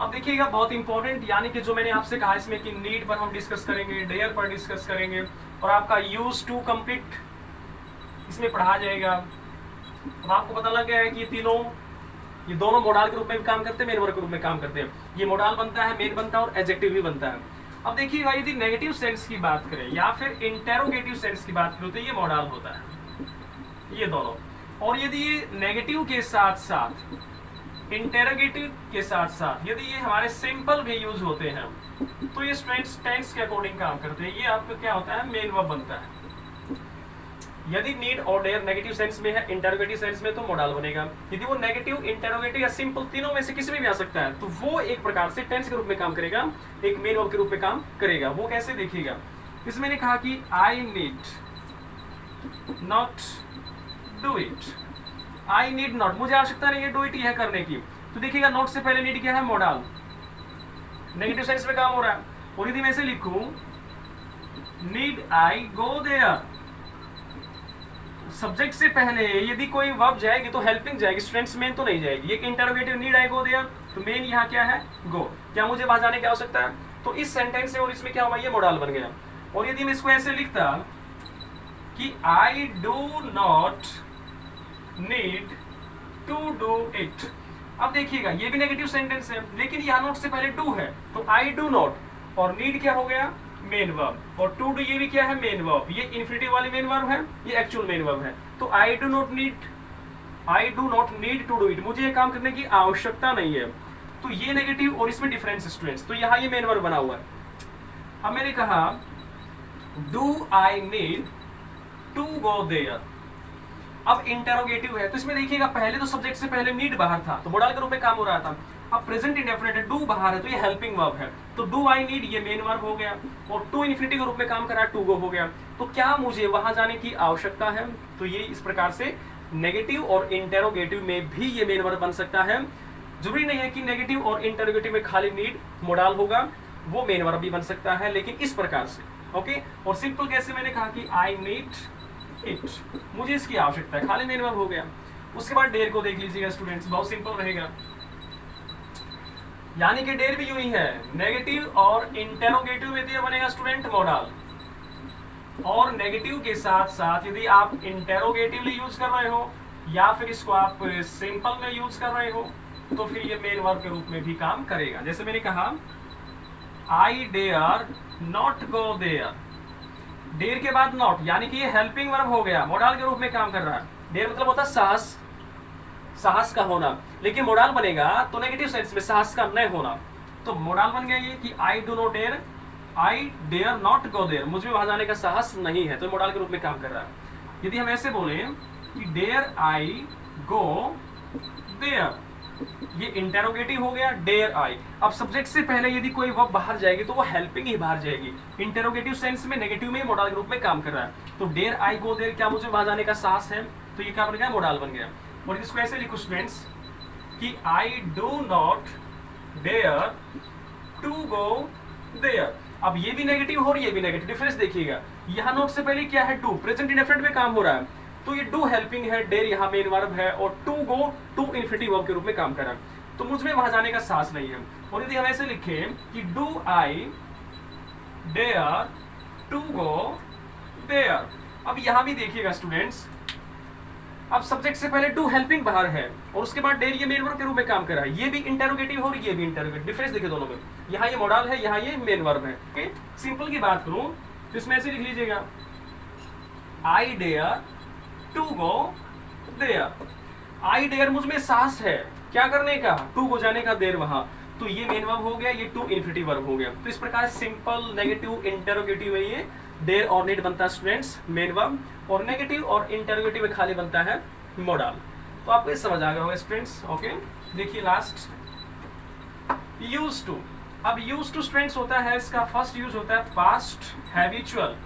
अब देखिएगा बहुत इंपॉर्टेंट, यानी कि जो मैंने आपसे कहा इसमें कि नीड पर हम डिस्कस करेंगे, डेयर पर डिस्कस करेंगे और आपका यूज टू कंप्लीट इसमें पढ़ा जाएगा। अब आपको पता लग गया है कि ये दोनों मोडाल के रूप में भी काम करते हैं, मेन वर्ब के रूप में काम करते हैं। ये मोडाल बनता है, मेन बनता है और एडजेक्टिव भी बनता है। अब देखिएगा यदि नेगेटिव सेंस की बात करें या फिर इंटेरोगेटिव सेंस की बात करें तो ये मोडाल होता है, ये दोनों। और यदि ये नेगेटिव के साथ साथ इंटेरोगेटिव के साथ साथ यदि ये हमारे सिंपल भी यूज होते हैं तो ये स्टूडेंट्स टेंस के अकॉर्डिंग काम करते हैं। ये आपका क्या होता है, मेन वर्ब बनता है। यदि नीड और डेयर नेगेटिव सेंस में है, इंटेरोगेटिव सेंस में, तो मोडाल बनेगा। यदि वो नेगेटिव, इंटेरोगेटिव या सिंपल तीनों में से किसी में भी आ सकता है तो वो एक प्रकार से टेंस के रूप में काम करेगा, एक मेन वर्ब के रूप में काम करेगा। वो कैसे देखिएगा, इसमें मैंने कहा कि आई need not do it, I need not, मुझे आवश्यकता नहीं है डू इट यह करने की। तो देखिएगा नॉट से पहले नीड क्या है, मोडाल, नेगेटिव सेंस में काम हो रहा है। और यदि मैं ऐसे लिखूं need I go there, subject से पहले यदि कोई वर्ब जाएगी तो हेल्पिंग जाएगी स्टूडेंट्स, मेन तो नहीं जाएगी। एक interrogative need I go there, तो मेन यहाँ क्या है, गो। क्या मुझे वहां जाने की आवश्यकता है, तो इस सेंटेंस से और इसमें क्या हुआ, ये मोडाल बन गया। और यदि मैं इसको ऐसे लिखता कि I do not need to do it, अब देखिएगा ये भी नेगेटिव सेंटेंस है लेकिन यहाँ नॉट से पहले डू है, तो आई डू नॉट, और नीड क्या हो गया, मेन वर्ब, और टू डू ये भी क्या है, मेन वर्ब। ये इन्फिनिटिव वाली मेन वर्ब है, ये एक्चुअल मेन वर्ब है। तो I do not need to do it, मुझे ये काम करने की आवश्यकता नहीं है। तो ये नेगेटिव और इसमें डिफरेंस स्टूडेंट्स, तो यहाँ ये मेन वर्ब बना हुआ है। अब मैंने कहा do I need to go there, अब इंटरोगेटिव है तो इसमें देखिएगा पहले तो सब्जेक्ट से पहले नीड बाहर था तो मोडाल के रूप में काम हो रहा था। अब प्रेजेंट इंडेफिनिट है, डू बाहर है तो ये हेल्पिंग वर्ब है, तो डू आई नीड ये मेन वर्ब हो गया, और टू इन्फिनिटी के रूप में काम कर रहा है, टू गो हो गया। तो क्या मुझे वहां जाने की आवश्यकता है, तो ये इस प्रकार से नेगेटिव और इंटेरोगेटिव में भी ये मेन वर्ब बन सकता है। जरूरी नहीं है कि नेगेटिव और इंटेरोगेटिव में खाली नीड मोडाल होगा, वो मेन वर्ब भी बन सकता है, लेकिन इस प्रकार से। ओके, और सिंपल कैसे, मैंने कहा कि आई नीड इट, मुझे इसकी आवश्यकता है, खाली मेन वर्ब हो गया। उसके बाद डेयर को देख लीजिएगा स्टूडेंट्स, बहुत सिंपल रहेगा। यानी कि डेयर भी यूं ही है, नेगेटिव और इंटेरोगेटिव में दिया बनेगा स्टूडेंट मोडाल, और नेगेटिव के साथ साथ यदि आप इंटेरोगेटिवली यूज कर रहे हो या फिर इसको आप सिंपल में यूज कर रहे हो तो फिर ये मेन वर्ब के रूप में भी काम करेगा। जैसे मैंने कहा I dare not go there, dare के बाद नॉट, यानी कि ये हेल्पिंग वर्ब हो गया, मोडाल के रूप में काम कर रहा है। डेयर मतलब होता है साहस, साहस का होना, लेकिन मोडाल बनेगा तो नेगेटिव सेंस में साहस का न होना, तो मोडाल बन गया ये कि I do not dare, I dare not go there, मुझे वहां जाने का साहस नहीं है, तो मोडाल के रूप में काम कर रहा है। यदि हम ऐसे बोले कि डेयर आई गो देयर, ये इंटेरोगेटिव हो गया, डेयर आई। अब सब्जेक्ट से पहले यदि कोई वर्ब बाहर जाएगी तो वो हेल्पिंग ही बाहर जाएगी, इंटेरोगेटिव सेंस में नेगेटिव में मोडाल के रूप में काम कर रहा है। तो डेयर आई गो देयर, क्या मुझे वहां जाने का साहस है, तो ये क्या बन गया, मोडाल बन गया। और इसको ऐसे लिखो स्टूडेंट्स कि I do not dare to go there. अब ये भी नेगेटिव हो और ये भी नेगेटिव, डिफरेंस देखिएगा। यहाँ नोट से पहले क्या है, डू, प्रेजेंट इंडेफिनिट में काम हो रहा है, तो ये डू हेल्पिंग है, डेयर यहाँ मेन वर्ब है, और to go to infinitive verb के रूप में काम कर रहा है, तो मुझमें वहां जाने का साहस नहीं है। और यदि हम ऐसे लिखें कि do I dare to go there, अब यहां भी देखिएगा स्टूडेंट्स, अब सब्जेक्ट से पहले डू हेल्पिंग बाहर है और उसके बाद डेयर ये मेन वर्ब के रूप में काम कर रहा है, ये भी इंटरोगेटिव और ये भी इंटरोगेटिव, डिफरेंस देखिए दोनों में, यहाँ ये मॉडल है, यहाँ ये मेन वर्ब है। ओके, सिंपल की बात करूं तो इसमें ऐसे लिख लीजिएगा, I dare to go there. I dare मुझमें साहस है क्या करने का, टू को जाने का, देर वहां, तो ये मेन वर्ब हो गया, ये टू इन्फिनिटिव वर्ब हो गया। तो इस प्रकार सिंपल नेगेटिव इंटरोगेटिव में ये देयर और नीड बनता है स्टूडेंट्स मेन वर्ब, और नेगेटिव और इंटरोगेटिव में खाली बनता है मॉडल। तो आपको ये समझ आ गया होगा स्टूडेंट्स। ओके, देखिए लास्ट यूज टू। अब यूज टू स्टूडेंट्स होता है, इसका फर्स्ट यूज होता है past habitual,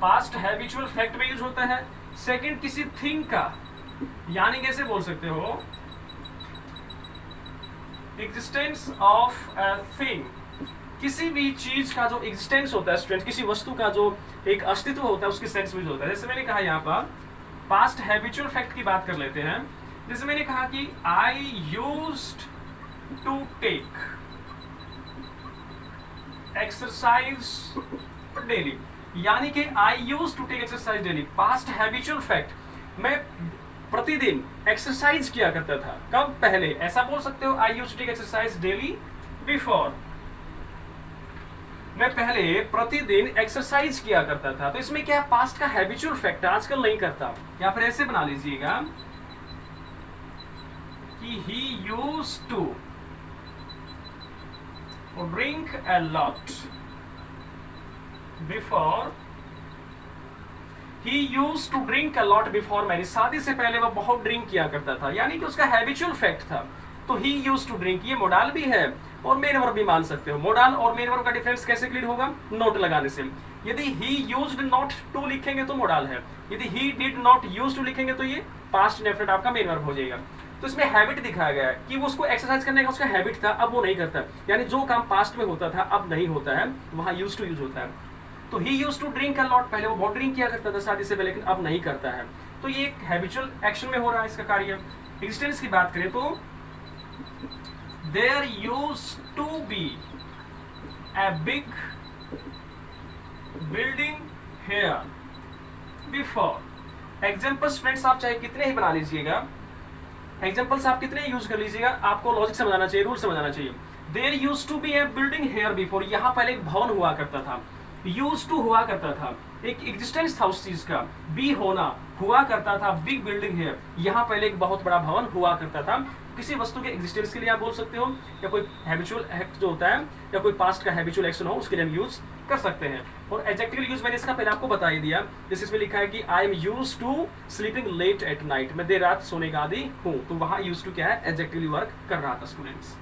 past habitual fact में यूज होता है। सेकंड किसी थिंग का, यानी कैसे बोल सकते हो, एग्जिस्टेंस ऑफ अ थिंग, किसी भी चीज का जो एग्जिस्टेंस होता है स्टूडेंट, किसी वस्तु का जो एक अस्तित्व होता है, उसके सेंस में होता है। जैसे मैंने कहा यहाँ पर पास्ट हैबिचुअल फैक्ट की बात कर लेते हैं। जैसे मैंने कहा कि I used to take exercise daily, यानी कि I used to take exercise daily, past habitual fact, मैं प्रतिदिन एक्सरसाइज किया करता था। कब, पहले। ऐसा बोल सकते हो, I used to take exercise daily before, मैं पहले प्रतिदिन एक्सरसाइज किया करता था। तो इसमें क्या, पास्ट का हैबिचुअल फैक्ट है, आजकल नहीं करता। या फिर ऐसे बना लीजिएगा कि he used to drink a lot before, he used to drink a lot before marriage, शादी से पहले वह बहुत ड्रिंक किया करता था, यानी कि उसका हैबिचुअल फैक्ट था। तो ही यूज्ड टू ड्रिंक, ये मोडाल भी है और मेन वर्ब भी मान सकते हो। मोडाल और मेन वर्ब का डिफरेंस कैसे क्लियर होगा, नोट लगाने से। यदि ही यूज्ड नॉट टू लिखेंगे तो मोडाल है, यदि he did not use to लिखेंगे तो ये पास्ट इंडेफिनिट आपका मेन वर्ब हो जाएगा। तो इसमें हैबिट दिखाया गया है कि वो उसको एक्सरसाइज करने का उसका हैबिट था, अब वो नहीं करता, यानी जो काम पास्ट में होता था अब नहीं होता है, वहां यूज टू यूज होता है। तो he use to drink a lot, पहले वो बहुत ड्रिंक किया करता था शादी से पहले, लेकिन अब नहीं करता है। तो ये एक हैबिचुअल एक्शन में हो रहा है इसका कार्य। एग्जिस्टेंस की बात करें तो there used to be a big building here before। Examples friends आप चाहे कितने ही बना लीजिएगा, एग्जाम्पल्स आप कितने यूज कर लीजिएगा, आपको लॉजिक समझाना चाहिए, रूल समझाना चाहिए। there used to be a building here before, यहाँ पहले एक भवन हुआ करता था, यूज टू हुआ करता था, एक एग्जिस्टेंस था उस चीज का, बी होना, हुआ करता था, बिग बिल्डिंग है, यहाँ पहले एक बहुत बड़ा भवन हुआ करता था। किसी वस्तु के एग्जिस्टेंस के लिए आप बोल सकते हो, या कोई हैबिचुअल एक्ट जो होता है, या कोई पास्ट का हैबिचुअल एक्शन हो, उसके लिए हम यूज कर सकते हैं। और एडजेक्टिव यूज मैंने इसका पहले आपको बता ही दिया, जैसे इसमें लिखा है कि I am use to sleeping late at night, मैं देर रात सोने का आदी हूँ, तो वहां यूज टू क्या है, एडजेक्टिवली वर्क कर रहा था students.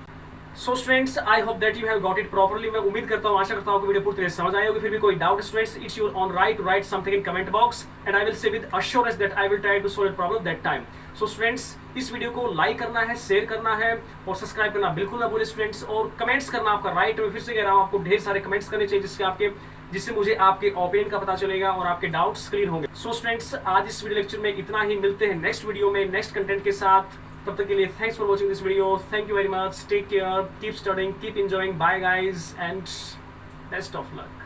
So students, I hope that you have got it properly. मैं उम्मीद करता हूँ, आशा करता हूँ कि वीडियो पूरी तरह समझ आई होगी। फिर भी कोई doubt students, it's your own right to write something in comment box and I will say with assurance that I will try to solve it problem that time. So students, इस वीडियो को लाइक करना है, शेयर करना है और सब्सक्राइब करना बिल्कुल ना भूलें स्टूडेंट्स, और कमेंट्स करना आपका राइट। मैं फिर से कह रहा हूँ, आपको ढेर सारे कमेंट्स करने चाहिए जिससे मुझे आपके ओपिनियन का पता चलेगा और आपके डाउट्स क्लियर होंगे। सो स्टूडेंट्स, आज इस वीडियो लेक्चर में इतना ही, मिलते हैं नेक्स्ट वीडियो में नेक्स्ट कंटेंट के साथ। तब तक के लिए thanks for watching this video, thank you very much, take care, keep studying, keep enjoying, bye guys and best of luck.